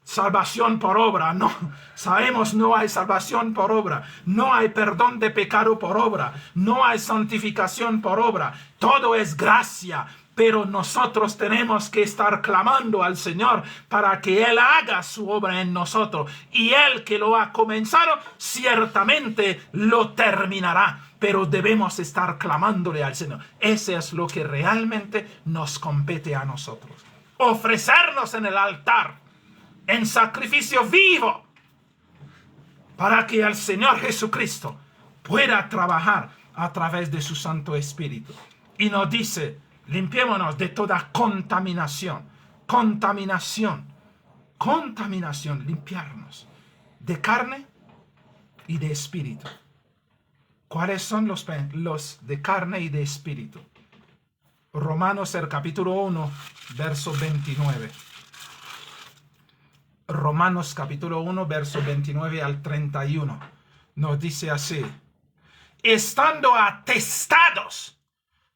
salvación por obra, no. Sabemos, no hay salvación por obra, no hay perdón de pecado por obra, no hay santificación por obra. Todo es gracia. Pero nosotros tenemos que estar clamando al Señor para que Él haga su obra en nosotros. Y Él que lo ha comenzado, ciertamente lo terminará. Pero debemos estar clamándole al Señor. Ese es lo que realmente nos compete a nosotros. Ofrecernos en el altar, en sacrificio vivo, para que el Señor Jesucristo pueda trabajar a través de su Santo Espíritu. Y nos dice: limpiémonos de toda contaminación, limpiarnos de carne y de espíritu. ¿Cuáles son los de carne y de espíritu? Romanos el capítulo 1, verso 29. Romanos capítulo 1, verso 29 al 31. Nos dice así: estando atestados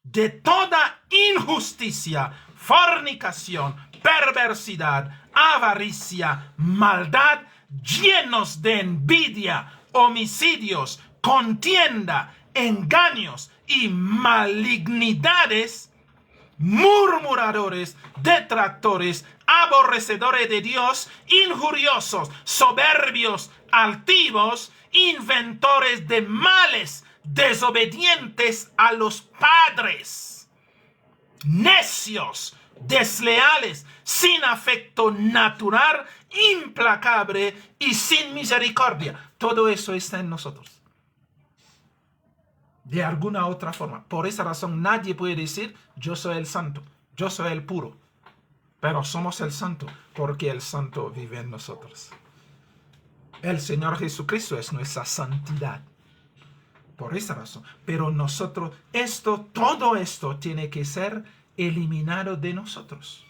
de toda injusticia, fornicación, perversidad, avaricia, maldad, llenos de envidia, homicidios, contienda, engaños y malignidades, murmuradores, detractores, aborrecedores de Dios, injuriosos, soberbios, altivos, inventores de males, desobedientes a los padres, necios, desleales, sin afecto natural, implacable y sin misericordia. Todo eso está en nosotros. De alguna otra forma. Por esa razón nadie puede decir, yo soy el santo, yo soy el puro. Pero somos el santo, porque el santo vive en nosotros. El Señor Jesucristo es nuestra santidad. Por esa razón. Pero nosotros, todo esto tiene que ser eliminado de nosotros.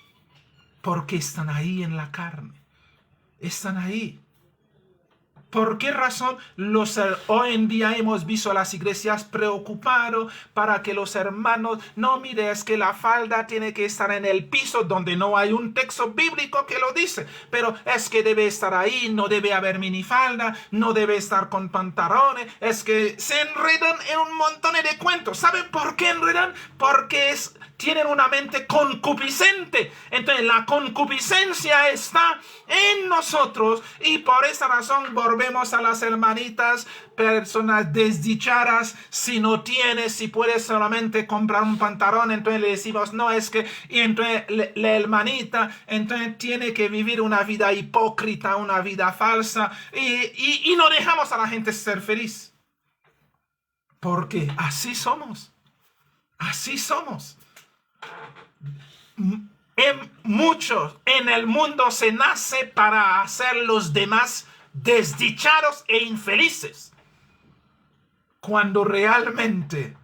Porque están ahí en la carne. Están ahí. ¿Por qué razón hoy en día hemos visto a las iglesias preocupadas para que los hermanos, no mire, es que la falda tiene que estar en el piso donde no hay un texto bíblico que lo dice, pero es que debe estar ahí, no debe haber minifalda, no debe estar con pantalones, es que se enredan en un montón de cuentos. ¿Saben por qué enredan? Porque tienen una mente concupiscente. Entonces la concupiscencia está en nosotros y por esa razón volvemos a las hermanitas, personas desdichadas. Si no tienes, si puedes solamente comprar un pantalón, entonces le decimos no, es que, y entonces la hermanita entonces tiene que vivir una vida hipócrita, una vida falsa y no dejamos a la gente ser feliz. Porque así somos. Así somos. Muchos en el mundo se nace para hacer los demás desdichados e infelices. Cuando realmente,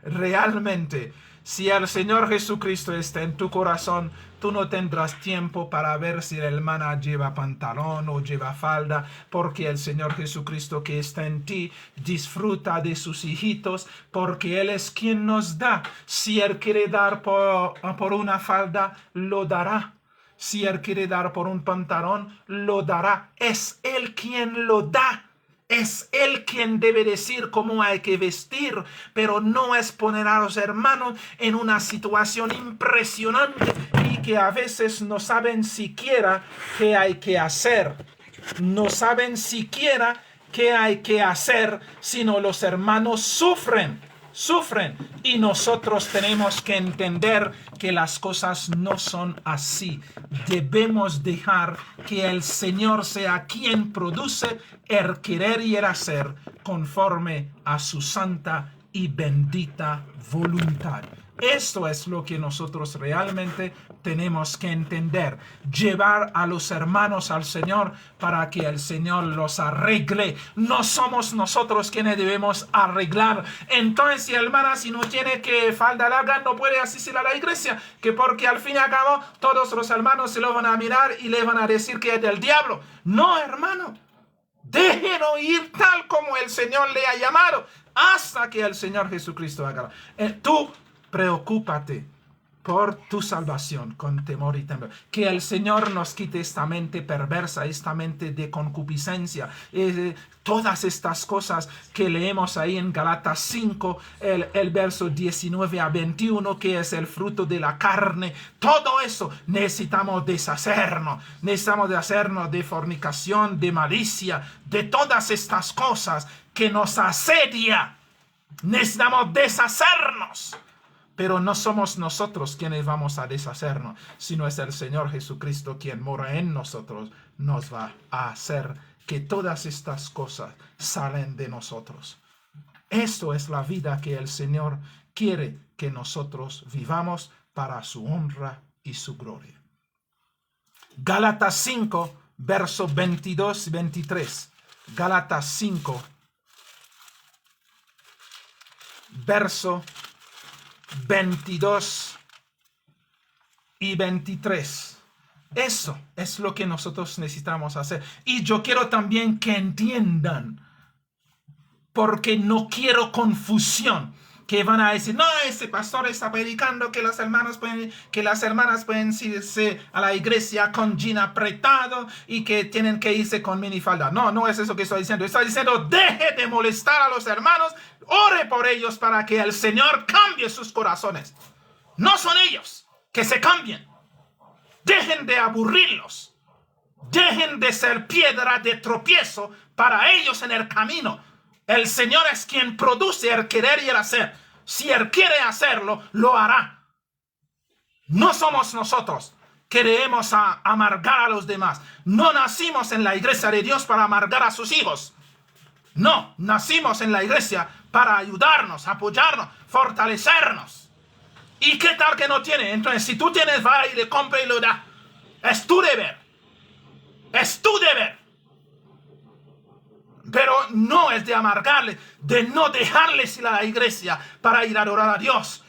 si el Señor Jesucristo está en tu corazón, tú no tendrás tiempo para ver si la hermana lleva pantalón o lleva falda, porque el Señor Jesucristo que está en ti disfruta de sus hijitos, porque Él es quien nos da. Si Él quiere dar por una falda, lo dará. Si Él quiere dar por un pantalón, lo dará. Es Él quien lo da. Es Él quien debe decir cómo hay que vestir, pero no es poner a los hermanos en una situación impresionante y que a veces no saben siquiera qué hay que hacer. No saben siquiera qué hay que hacer, sino los hermanos sufren y nosotros tenemos que entender que las cosas no son así. Debemos dejar que el Señor sea quien produce el querer y el hacer conforme a su santa y bendita voluntad. Esto es lo que nosotros realmente tenemos que entender. Llevar a los hermanos al Señor para que el Señor los arregle. No somos nosotros quienes debemos arreglar. Entonces, hermana, si no tiene que falda larga, no puede asistir a la iglesia. Que porque al fin y al cabo, todos los hermanos se lo van a mirar y le van a decir que es del diablo. No, hermano. Déjenlo ir tal como el Señor le ha llamado. Hasta que el Señor Jesucristo haga. Tú preocúpate por tu salvación con temor y temor. Que el Señor nos quite esta mente perversa, esta mente de concupiscencia, todas estas cosas que leemos ahí en Gálatas 5, el verso 19 a 21, que es el fruto de la carne. Todo eso necesitamos deshacernos. Necesitamos deshacernos de fornicación, de malicia, de todas estas cosas que nos asedia. Necesitamos deshacernos. Pero no somos nosotros quienes vamos a deshacernos, sino es el Señor Jesucristo quien mora en nosotros, nos va a hacer que todas estas cosas salen de nosotros. Esto es la vida que el Señor quiere que nosotros vivamos para su honra y su gloria. Gálatas 5, versos 22 y 23. Gálatas 5, verso 22 y 23. Eso es lo que nosotros necesitamos hacer. Y yo quiero también que entiendan, porque no quiero confusión. que van a decir, no, ese pastor está predicando que las hermanas pueden irse a la iglesia con jean apretado y que tienen que irse con minifalda. No, no es eso que estoy diciendo. Estoy diciendo, deje de molestar a los hermanos, ore por ellos para que el Señor cambie sus corazones. No son ellos que se cambien. Dejen de aburrirlos. Dejen de ser piedra de tropiezo para ellos en el camino. El Señor es quien produce el querer y el hacer. Si Él quiere hacerlo, lo hará. No somos nosotros que debemos amargar a los demás. No nacimos en la iglesia de Dios para amargar a sus hijos. No, nacimos en la iglesia para ayudarnos, apoyarnos, fortalecernos. ¿Y qué tal que no tiene? Entonces, si tú tienes, va y le compra y lo da. Es tu deber. Es tu deber. Pero no es de amargarle, de no dejarles ir a la iglesia para ir a adorar a Dios.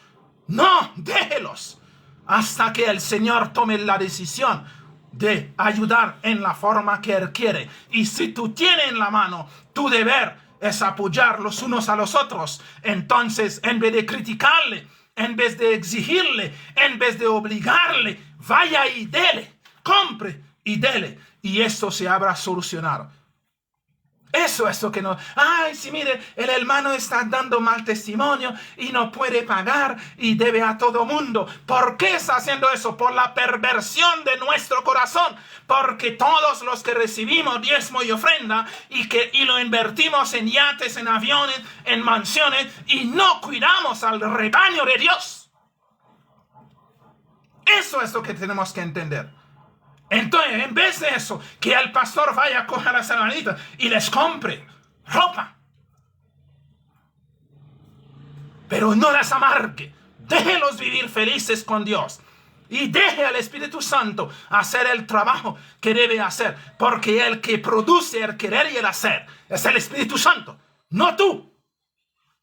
No, déjelos hasta que el Señor tome la decisión de ayudar en la forma que Él quiere. Y si tú tienes en la mano, tu deber es apoyar los unos a los otros. Entonces, en vez de criticarle, en vez de exigirle, en vez de obligarle, vaya y dele, compre y dele. Y esto se habrá solucionado. Eso es lo que no. Ay, sí, mire, el hermano está dando mal testimonio y no puede pagar y debe a todo mundo. ¿Por qué está haciendo eso? Por la perversión de nuestro corazón. Porque todos los que recibimos diezmo y ofrenda y lo invertimos en yates, en aviones, en mansiones y no cuidamos al rebaño de Dios. Eso es lo que tenemos que entender. Entonces, en vez de eso, que el pastor vaya a coger a las hermanitas y les compre ropa. Pero no las amargue. Déjelos vivir felices con Dios. Y deje al Espíritu Santo hacer el trabajo que debe hacer. Porque el que produce el querer y el hacer es el Espíritu Santo. No tú.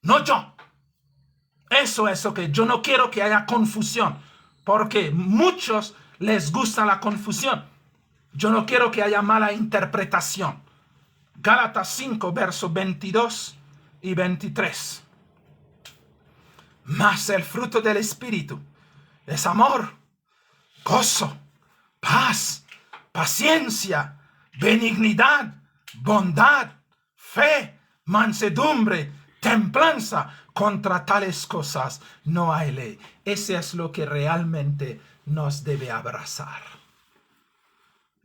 No yo. Eso es lo que yo no quiero que haya confusión. Porque muchos les gusta la confusión. Yo no quiero que haya mala interpretación. Gálatas 5, versos 22 y 23. Mas el fruto del Espíritu es amor, gozo, paz, paciencia, benignidad, bondad, fe, mansedumbre, templanza. Contra tales cosas no hay ley. Ese es lo que realmente nos debe abrazar.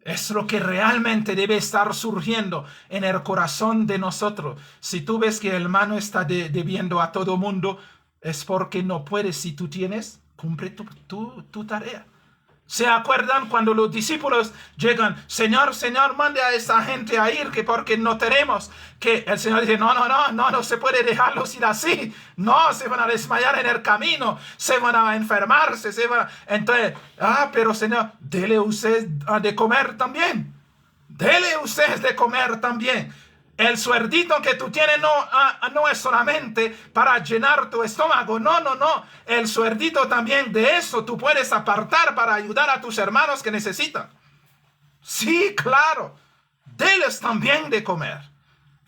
Es lo que realmente debe estar surgiendo en el corazón de nosotros. Si tú ves que el hermano está debiendo a todo mundo, es porque no puedes. Si tú tienes, cumple tu tarea. ¿Se acuerdan cuando los discípulos llegan? Señor, Señor, mande a esa gente a ir, que porque no tenemos. Que el Señor dice, no se puede dejarlos ir así. No, se van a desmayar en el camino, se van a enfermarse, Entonces, pero Señor, dele usted de comer también. Dele usted de comer también. El suerdito que tú tienes no es solamente para llenar tu estómago. No. El suerdito también, de eso tú puedes apartar para ayudar a tus hermanos que necesitan. Sí, claro. Deles también de comer.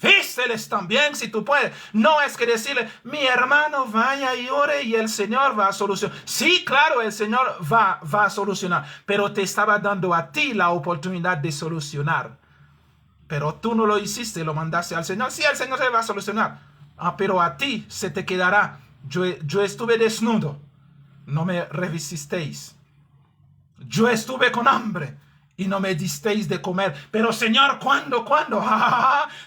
Vísteles también si tú puedes. No es que decirle, mi hermano vaya y ore y el Señor va a solucionar. Sí, claro, el Señor va a solucionar. Pero te estaba dando a ti la oportunidad de solucionar. Pero tú no lo hiciste, lo mandaste al Señor. Sí, el Señor se va a solucionar. Pero a ti se te quedará. Yo estuve desnudo. No me revisisteis. Yo estuve con hambre y no me disteis de comer. Pero Señor, ¿cuándo?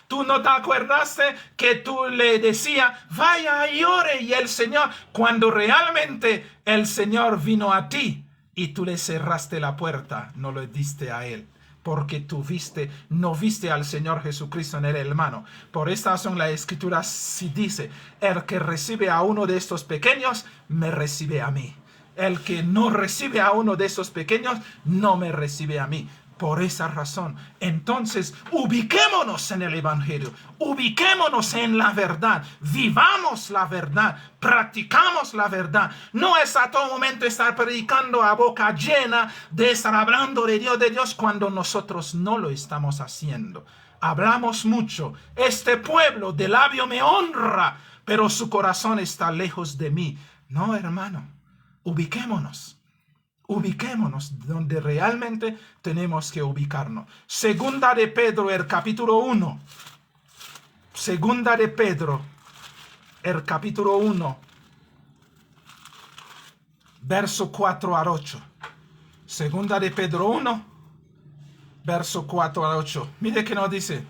¿Tú no te acordaste que tú le decías, vaya y ore? Y el Señor, cuando realmente el Señor vino a ti y tú le cerraste la puerta, no lo diste a Él. Porque tú no viste al Señor Jesucristo en el hermano. Por esta razón la Escritura sí dice, el que recibe a uno de estos pequeños, me recibe a mí. El que no recibe a uno de esos pequeños, no me recibe a mí. Por esa razón, entonces, ubiquémonos en el Evangelio, ubiquémonos en la verdad, vivamos la verdad, practicamos la verdad. No es a todo momento estar predicando a boca llena de estar hablando de Dios, cuando nosotros no lo estamos haciendo. hablamos mucho. Este pueblo de labio me honra, pero su corazón está lejos de mí. No, hermano, ubiquémonos. Ubiquémonos donde realmente tenemos que ubicarnos. Segunda de Pedro, el capítulo 1. Segunda de Pedro, el capítulo 1, verso 4 al 8. Segunda de Pedro 1, verso 4 al 8. Mire que nos dice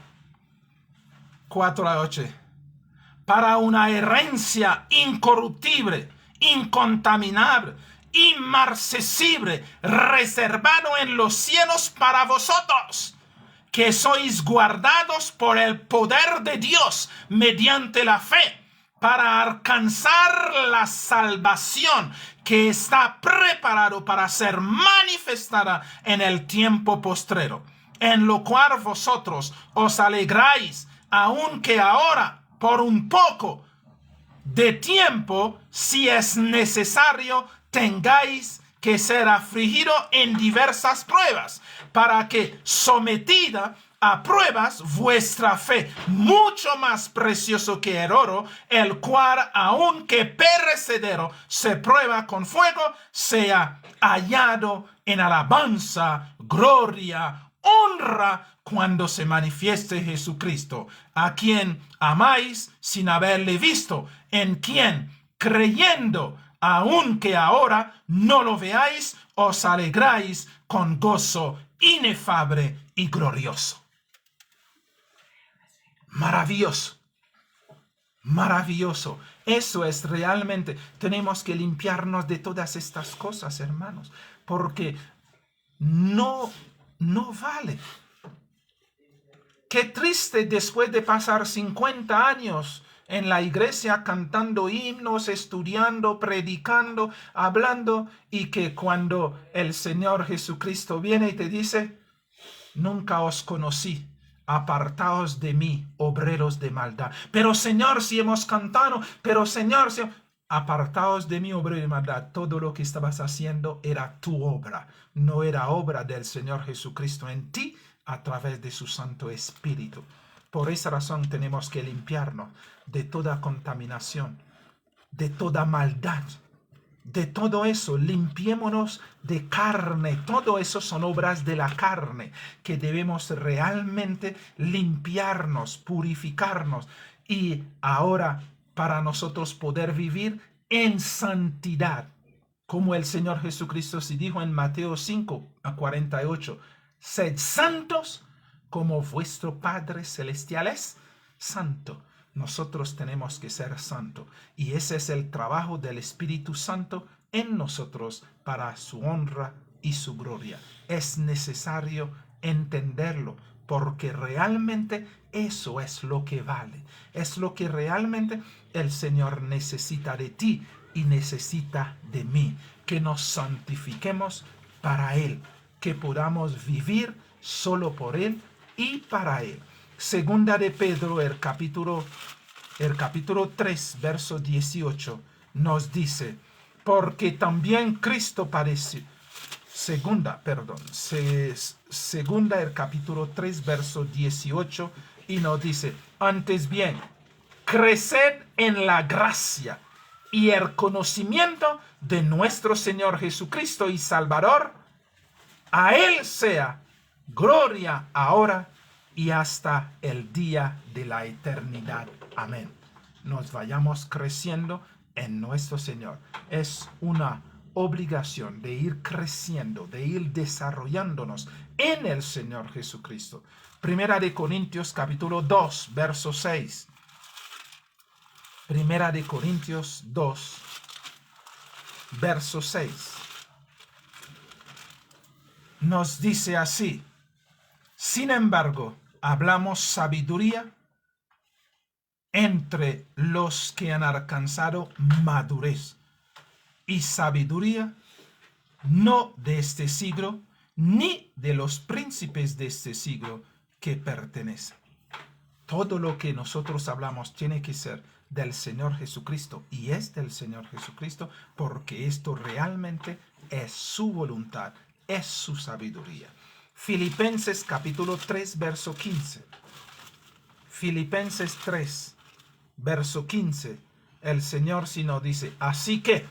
4 al 8. Para una herencia incorruptible, incontaminable, inmarcesible, reservado en los cielos para vosotros, que sois guardados por el poder de Dios mediante la fe, para alcanzar la salvación que está preparado para ser manifestada en el tiempo postrero, en lo cual vosotros os alegráis, aunque ahora, por un poco de tiempo, si es necesario, tengáis que ser afligido en diversas pruebas, para que, sometida a pruebas, vuestra fe, mucho más precioso que el oro, el cual, aunque perecedero, se prueba con fuego, sea hallado en alabanza, gloria, honra, cuando se manifieste Jesucristo, a quien amáis sin haberle visto, en quien, creyendo, aunque ahora no lo veáis, os alegráis con gozo inefable y glorioso. Maravilloso. Maravilloso. Eso es realmente, tenemos que limpiarnos de todas estas cosas, hermanos, porque no vale. Qué triste después de pasar 50 años en la iglesia cantando himnos, estudiando, predicando, hablando, y que cuando el Señor Jesucristo viene y te dice, nunca os conocí, apartaos de mí, obreros de maldad. Pero Señor, si hemos cantado, pero Señor, si... apartaos de mí, obrero de maldad. Todo lo que estabas haciendo era tu obra, no era obra del Señor Jesucristo en ti, a través de su Santo Espíritu. Por esa razón tenemos que limpiarnos de toda contaminación, de toda maldad, de todo eso. Limpiémonos de carne. Todo eso son obras de la carne que debemos realmente limpiarnos, purificarnos, y ahora para nosotros poder vivir en santidad, como el Señor Jesucristo se dijo en Mateo 5:48. Sed santos como vuestro Padre Celestial es santo. Nosotros tenemos que ser santos. Y ese es el trabajo del Espíritu Santo en nosotros para su honra y su gloria. Es necesario entenderlo, porque realmente eso es lo que vale. Es lo que realmente el Señor necesita de ti y necesita de mí. Que nos santifiquemos para Él, que podamos vivir solo por Él y para Él. Segunda de Pedro, el capítulo 3, verso 18, nos dice, porque también Cristo padeció. Segunda, el capítulo 3, verso 18, y nos dice, antes bien, creced en la gracia y el conocimiento de nuestro Señor Jesucristo y Salvador. A Él sea gloria ahora y hasta el día de la eternidad. Amén. Nos vayamos creciendo en nuestro Señor. Es una obligación de ir creciendo, de ir desarrollándonos en el Señor Jesucristo. Primera de Corintios capítulo 2, verso 6. Primera de Corintios 2, verso 6. Nos dice así: sin embargo, hablamos sabiduría entre los que han alcanzado madurez, y sabiduría no de este siglo, ni de los príncipes de este siglo que pertenecen. Todo lo que nosotros hablamos tiene que ser del Señor Jesucristo, y es del Señor Jesucristo, porque esto realmente es su voluntad, es su sabiduría. Filipenses capítulo 3, verso 15. Filipenses 3, verso 15, el Señor sí nos dice, así que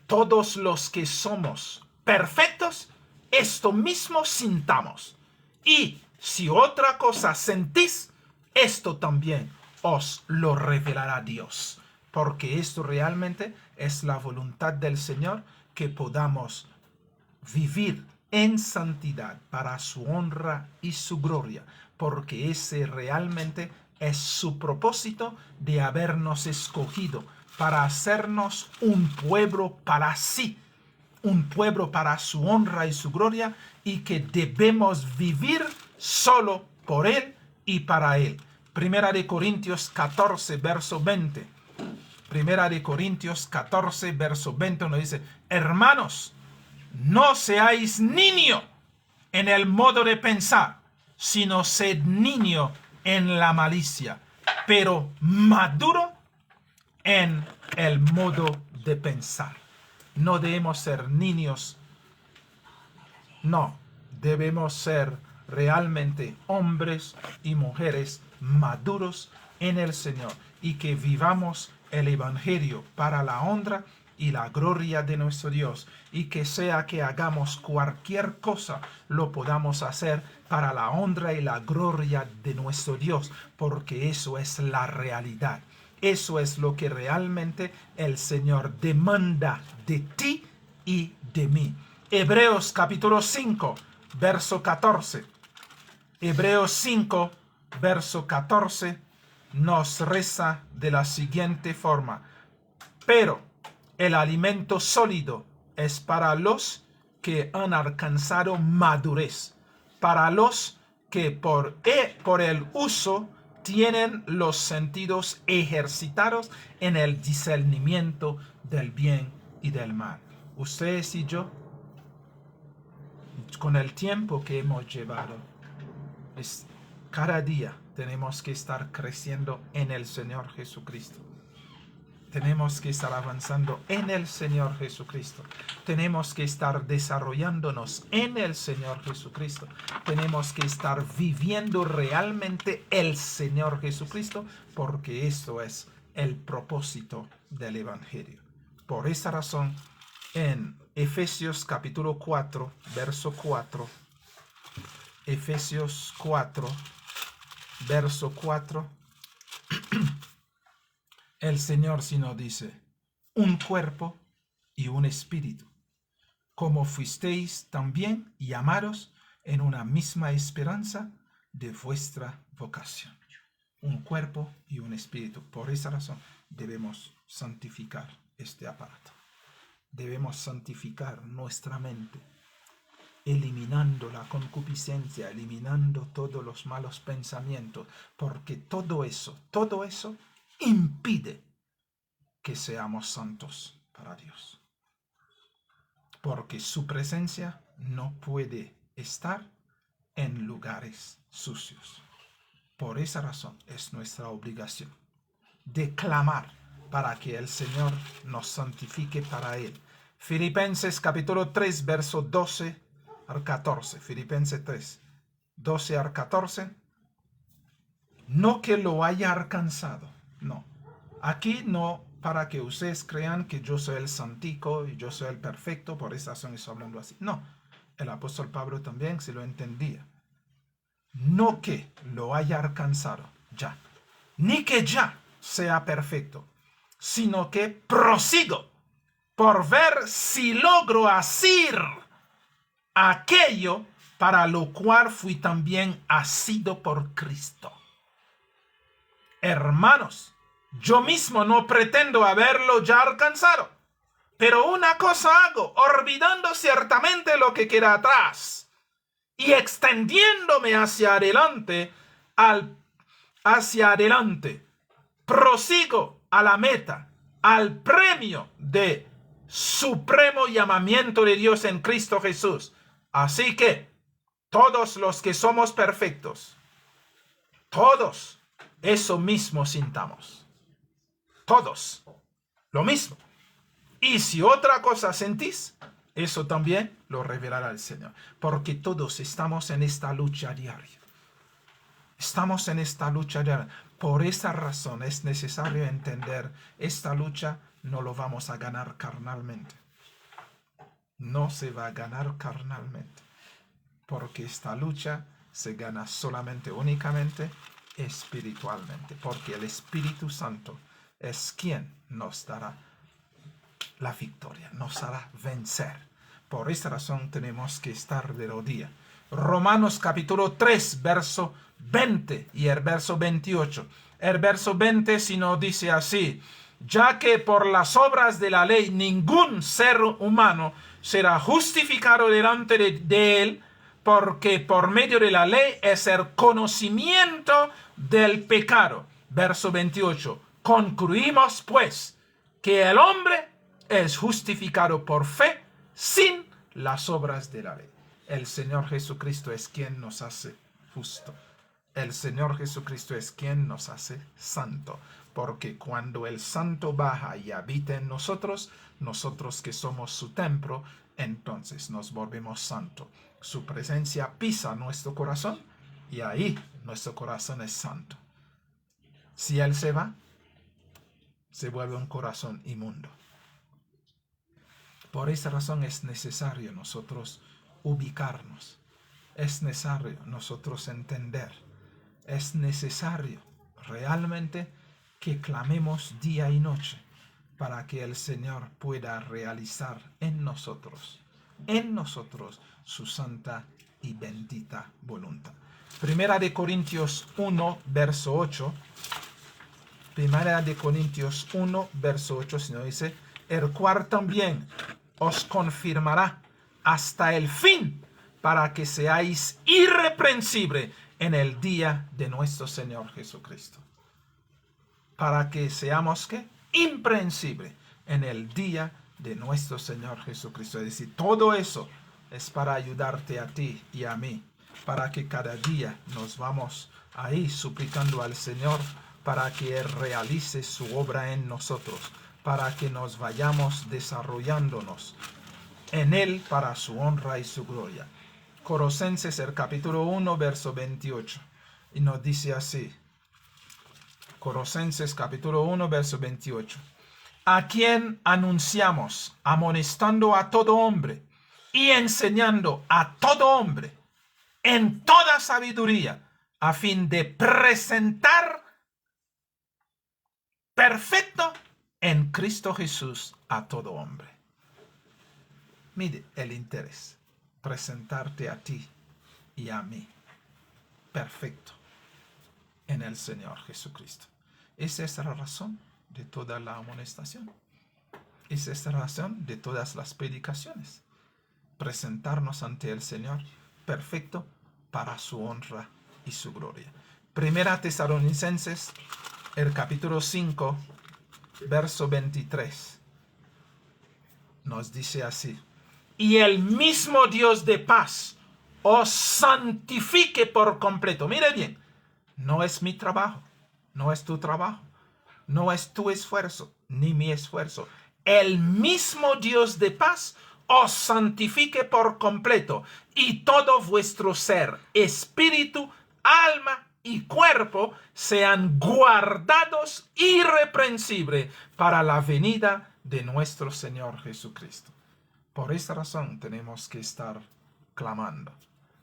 todos los que somos perfectos, esto mismo sintamos. Y si otra cosa sentís, esto también os lo revelará Dios. Porque esto realmente es la voluntad del Señor, que podamos vivir en santidad para su honra y su gloria. Porque ese realmente es su propósito de habernos escogido para hacernos un pueblo para sí, un pueblo para su honra y su gloria, y que debemos vivir solo por Él y para Él. Primera de Corintios 14, verso 20. Primera de Corintios 14, verso 20 nos dice, hermanos, no seáis niño en el modo de pensar, sino sed niño en la malicia, pero maduro en el modo de pensar. No debemos ser niños, no, debemos ser realmente hombres y mujeres maduros en el Señor, y que vivamos el Evangelio para la honra y la gloria de nuestro Dios, y que sea que hagamos cualquier cosa, lo podamos hacer para la honra y la gloria de nuestro Dios, porque eso es la realidad. Eso es lo que realmente el Señor demanda de ti y de mí. Hebreos capítulo 5, verso 14. Hebreos 5, verso 14 nos reza de la siguiente forma. Pero el alimento sólido es para los que han alcanzado madurez, para los que por el uso tienen los sentidos ejercitados en el discernimiento del bien y del mal. Ustedes y yo, con el tiempo que hemos llevado, cada día tenemos que estar creciendo en el Señor Jesucristo. Tenemos que estar avanzando en el Señor Jesucristo. Tenemos que estar desarrollándonos en el Señor Jesucristo. Tenemos que estar viviendo realmente el Señor Jesucristo, porque esto es el propósito del Evangelio. Por esa razón, en Efesios capítulo 4, verso 4, Efesios 4, verso 4, el Señor sí nos dice, un cuerpo y un espíritu, como fuisteis también llamados en una misma esperanza de vuestra vocación. Un cuerpo y un espíritu. Por esa razón debemos santificar este aparato. Debemos santificar nuestra mente, eliminando la concupiscencia, eliminando todos los malos pensamientos, porque todo eso impide que seamos santos para Dios. Porque su presencia no puede estar en lugares sucios. Por esa razón es nuestra obligación de clamar para que el Señor nos santifique para Él. Filipenses capítulo 3, verso 12 al 14. Filipenses 3, 12 al 14. No que lo haya alcanzado, no. Aquí no para que ustedes crean que yo soy el santico y yo soy el perfecto, por esa razón estoy hablando así. No, el apóstol Pablo también se lo entendía. No que lo haya alcanzado ya, ni que ya sea perfecto, sino que prosigo por ver si logro asir aquello para lo cual fui también asido por Cristo. Hermanos, yo mismo no pretendo haberlo ya alcanzado, pero una cosa hago, olvidando ciertamente lo que queda atrás y extendiéndome hacia adelante, prosigo a la meta, al premio de supremo llamamiento de Dios en Cristo Jesús. Así que todos los que somos perfectos, todos eso mismo sintamos. Todos lo mismo. Y si otra cosa sentís, eso también lo revelará el Señor. Porque todos estamos en esta lucha diaria. Estamos en esta lucha diaria. Por esa razón es necesario entender, esta lucha no lo vamos a ganar carnalmente. No se va a ganar carnalmente. Porque esta lucha se gana solamente, únicamente, espiritualmente. Porque el Espíritu Santo es quien nos dará la victoria, nos hará vencer. Por esta razón tenemos que estar de rodillas. Romanos capítulo 3, verso 20 y el verso 28. El verso 20 si nos dice así: ya que por las obras de la ley ningún ser humano será justificado delante de él, porque por medio de la ley es el conocimiento del pecado. Verso 28. Concluimos pues que el hombre es justificado por fe sin las obras de la ley. El Señor Jesucristo es quien nos hace justo. El Señor Jesucristo es quien nos hace santo. Porque cuando el santo baja y habita en nosotros, nosotros que somos su templo, entonces nos volvemos santos. Su presencia pisa nuestro corazón y ahí nuestro corazón es santo. Si Él se va, se vuelve un corazón inmundo. Por esa razón es necesario nosotros ubicarnos. Es necesario nosotros entender. Es necesario realmente que clamemos día y noche para que el Señor pueda realizar en nosotros su santa y bendita voluntad. Primera de Corintios 1, verso 8. Primera de Corintios 1, verso 8, sino dice: el cual también os confirmará hasta el fin, para que seáis irreprensibles en el día de nuestro Señor Jesucristo. Para que seamos, ¿qué? Imprensibles en el día de nuestro Señor Jesucristo. Es decir, todo eso es para ayudarte a ti y a mí, para que cada día nos vamos ahí suplicando al Señor para que Él realice su obra en nosotros, para que nos vayamos desarrollándonos en Él para su honra y su gloria. Colosenses, el capítulo 1, verso 28. Y nos dice así. Colosenses, capítulo 1, verso 28. A quien anunciamos, amonestando a todo hombre y enseñando a todo hombre en toda sabiduría, a fin de presentar perfecto en Cristo Jesús a todo hombre. Mire el interés. Presentarte a ti y a mí perfecto en el Señor Jesucristo. Esa es la razón de toda la amonestación. Esa es la razón de todas las predicaciones. Presentarnos ante el Señor perfecto para su honra y su gloria. Primera Tesalonicenses, el capítulo 5, verso 23. Nos dice así: y el mismo Dios de paz os santifique por completo. Mire bien, no es mi trabajo, no es tu trabajo, no es tu esfuerzo, ni mi esfuerzo. El mismo Dios de paz os santifique por completo, y todo vuestro ser, espíritu, alma y cuerpo sean guardados irreprensibles para la venida de nuestro Señor Jesucristo. Por esta razón tenemos que estar clamando.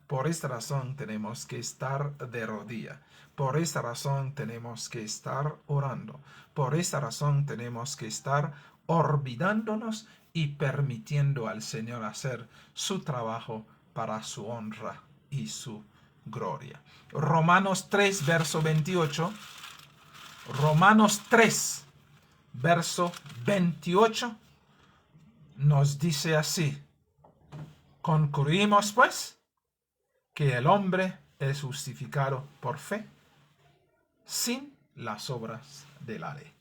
Por esta razón tenemos que estar de rodillas. Por esta razón tenemos que estar orando. Por esta razón tenemos que estar olvidándonos y permitiendo al Señor hacer su trabajo para su honra y su gloria. Romanos 3, verso 28. Romanos 3, verso 28. Nos dice así: concluimos pues que el hombre es justificado por fe sin las obras de la ley.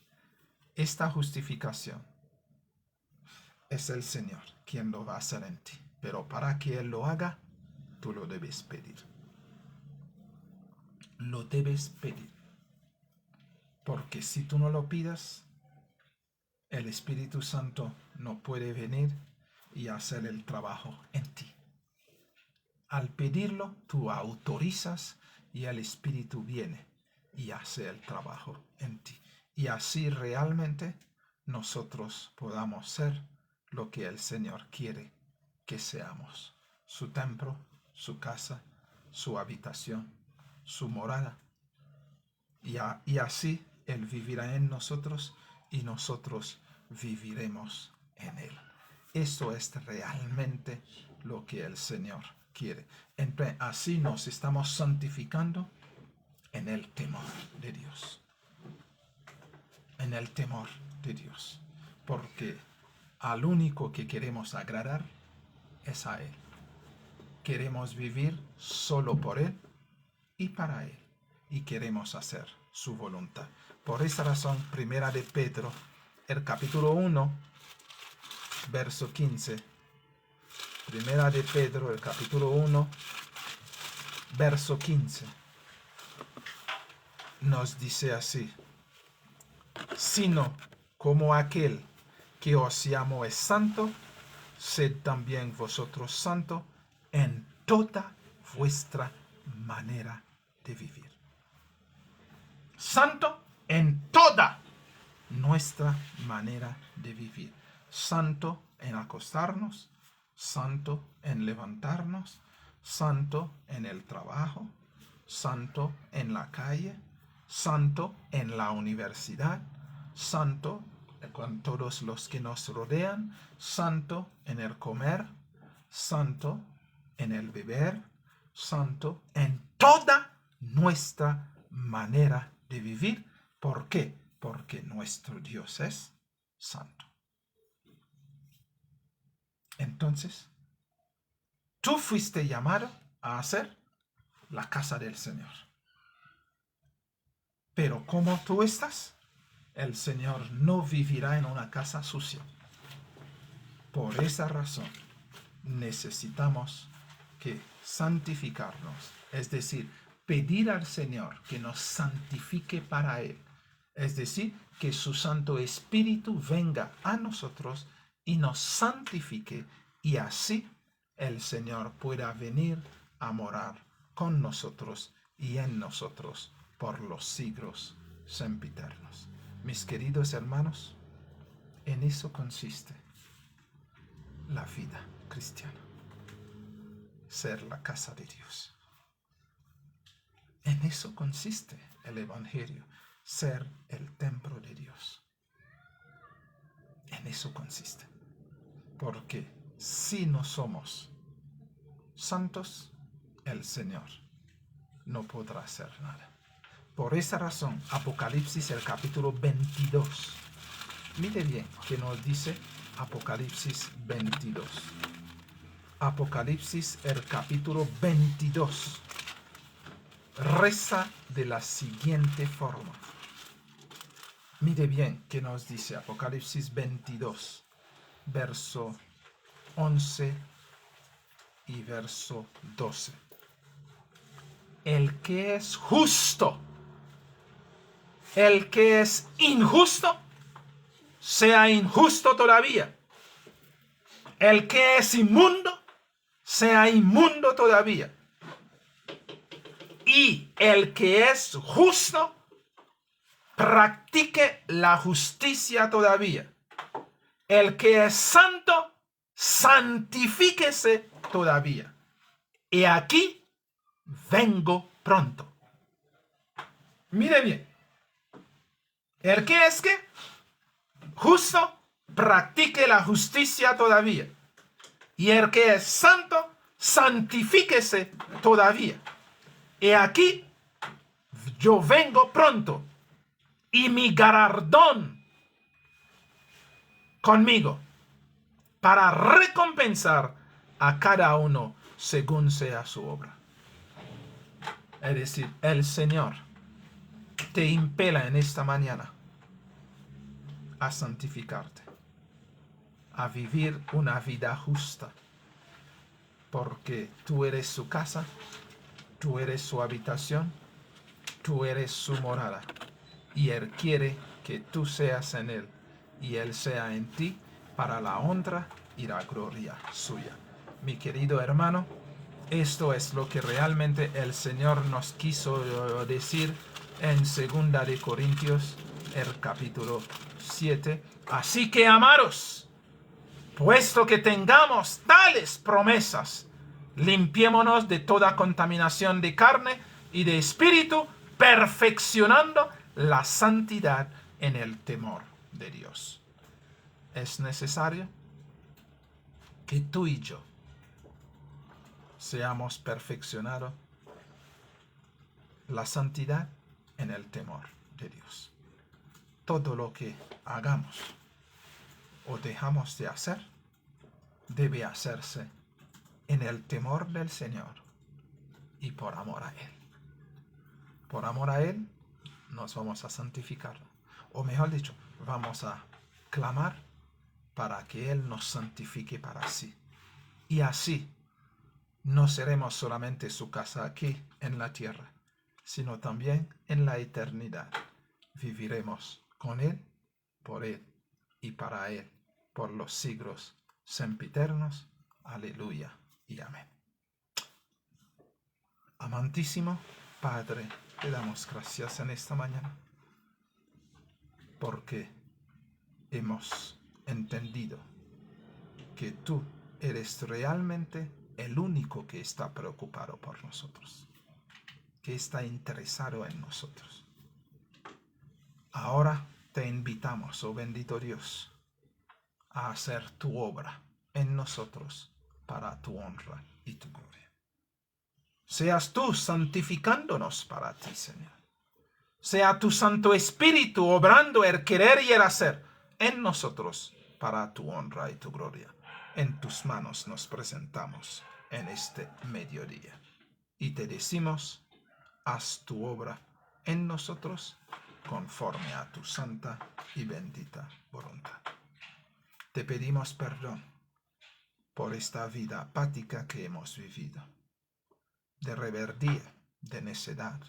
Esta justificación es el Señor quien lo va a hacer en ti, pero para que Él lo haga, tú lo debes pedir. Lo debes pedir, porque si tú no lo pidas, el Espíritu Santo no puede venir y hacer el trabajo en ti. Al pedirlo, tú autorizas y el Espíritu viene y hace el trabajo en ti. Y así realmente nosotros podamos ser lo que el Señor quiere que seamos. Su templo, su casa, su habitación, su morada. Y así Él vivirá en nosotros y nosotros viviremos en Él. Eso es realmente lo que el Señor quiere. Entonces, así nos estamos santificando en el temor de Dios. En el temor de Dios. Porque al único que queremos agradar es a Él. Queremos vivir solo por Él y para Él. Y queremos hacer su voluntad. Por esa razón, primera de Pedro, el capítulo 1, verso 15. Primera de Pedro, el capítulo 1, verso 15. Nos dice así: sino como aquel que os llamó es santo, sed también vosotros santos en toda vuestra manera de vivir. Santo en toda nuestra manera de vivir. Santo en acostarnos, santo en levantarnos, santo en el trabajo, santo en la calle, santo en la universidad, santo con todos los que nos rodean, santo en el comer, santo en el beber, santo en toda nuestra manera de vivir. ¿Por qué? Porque nuestro Dios es santo. Entonces, tú fuiste llamado a hacer la casa del Señor. Pero como tú estás, el Señor no vivirá en una casa sucia. Por esa razón, necesitamos que santificarnos, es decir, pedir al Señor que nos santifique para Él, es decir, que su Santo Espíritu venga a nosotros y nos santifique, y así el Señor pueda venir a morar con nosotros y en nosotros por los siglos sempiternos. Mis queridos hermanos, en eso consiste la vida cristiana. Ser la casa de Dios. En eso consiste el Evangelio. Ser el templo de Dios. En eso consiste. Porque si no somos santos, el Señor no podrá hacer nada. Por esa razón, Apocalipsis, el capítulo 22. Mire bien que nos dice Apocalipsis 22. Apocalipsis, el capítulo 22, reza de la siguiente forma. Mire bien que nos dice Apocalipsis 22, verso 11 y verso 12. El que es justo, el que es injusto, sea injusto todavía. El que es inmundo, sea inmundo todavía. Y el que es justo, practique la justicia todavía. El que es santo, santifíquese todavía. Y aquí vengo pronto. Mire bien. El que es que justo, practique la justicia todavía. Y el que es santo, santifíquese todavía. Y aquí yo vengo pronto, y mi galardón conmigo, para recompensar a cada uno según sea su obra. Es decir, el Señor te impela en esta mañana a santificarte, a vivir una vida justa, porque tú eres su casa, tú eres su habitación, tú eres su morada, y Él quiere que tú seas en Él y Él sea en ti, para la honra y la gloria suya. Mi querido hermano, Esto es lo que realmente el Señor nos quiso decir en 2 de Corintios, el capítulo 7. Así que, amados, puesto que tengamos tales promesas, limpiémonos de toda contaminación de carne y de espíritu, perfeccionando la santidad en el temor de Dios. Es necesario que tú y yo seamos perfeccionados la santidad en el temor de Dios. Todo lo que hagamos o dejamos de hacer debe hacerse en el temor del Señor y por amor a Él. Por amor a Él nos vamos a santificar, o mejor dicho, vamos a clamar para que Él nos santifique para sí. Y así no seremos solamente su casa aquí en la tierra, sino también en la eternidad. Viviremos con Él, por Él y para Él, por los siglos sempiternos. Aleluya y amén. Amantísimo Padre, te damos gracias en esta mañana, porque hemos entendido que tú eres realmente el único que está preocupado por nosotros, que está interesado en nosotros. Ahora te invitamos, oh bendito Dios, a hacer tu obra en nosotros para tu honra y tu gloria. Seas tú santificándonos para ti, Señor. Sea tu Santo Espíritu obrando el querer y el hacer en nosotros para tu honra y tu gloria. En tus manos nos presentamos en este mediodía y te decimos, haz tu obra en nosotros conforme a tu santa y bendita voluntad. Te pedimos perdón por esta vida apática que hemos vivido, de rebeldía, de necedad.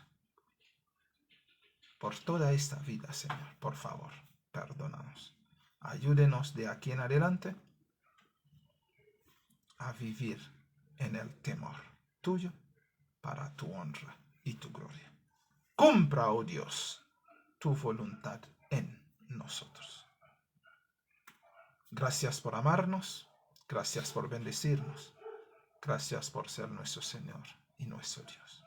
Por toda esta vida, Señor, por favor, perdónanos. Ayúdenos de aquí en adelante a vivir en el temor tuyo para tu honra y tu gloria. Cumpla, oh Dios, tu voluntad en nosotros. Gracias por amarnos, gracias por bendecirnos, gracias por ser nuestro Señor y nuestro Dios.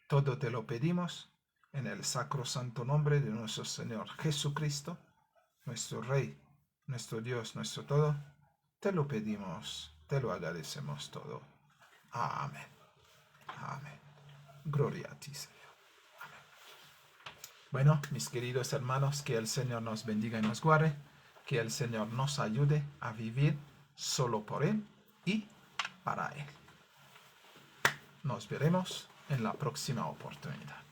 Todo te lo pedimos en el sacrosanto nombre de nuestro Señor Jesucristo, nuestro Rey, nuestro Dios, nuestro todo. Te lo pedimos, te lo agradecemos todo. Amén. Amén. Gloria a ti, Señor. Amén. Bueno, mis queridos hermanos, que el Señor nos bendiga y nos guarde, que el Señor nos ayude a vivir solo por Él y para Él. Nos veremos en la próxima oportunidad.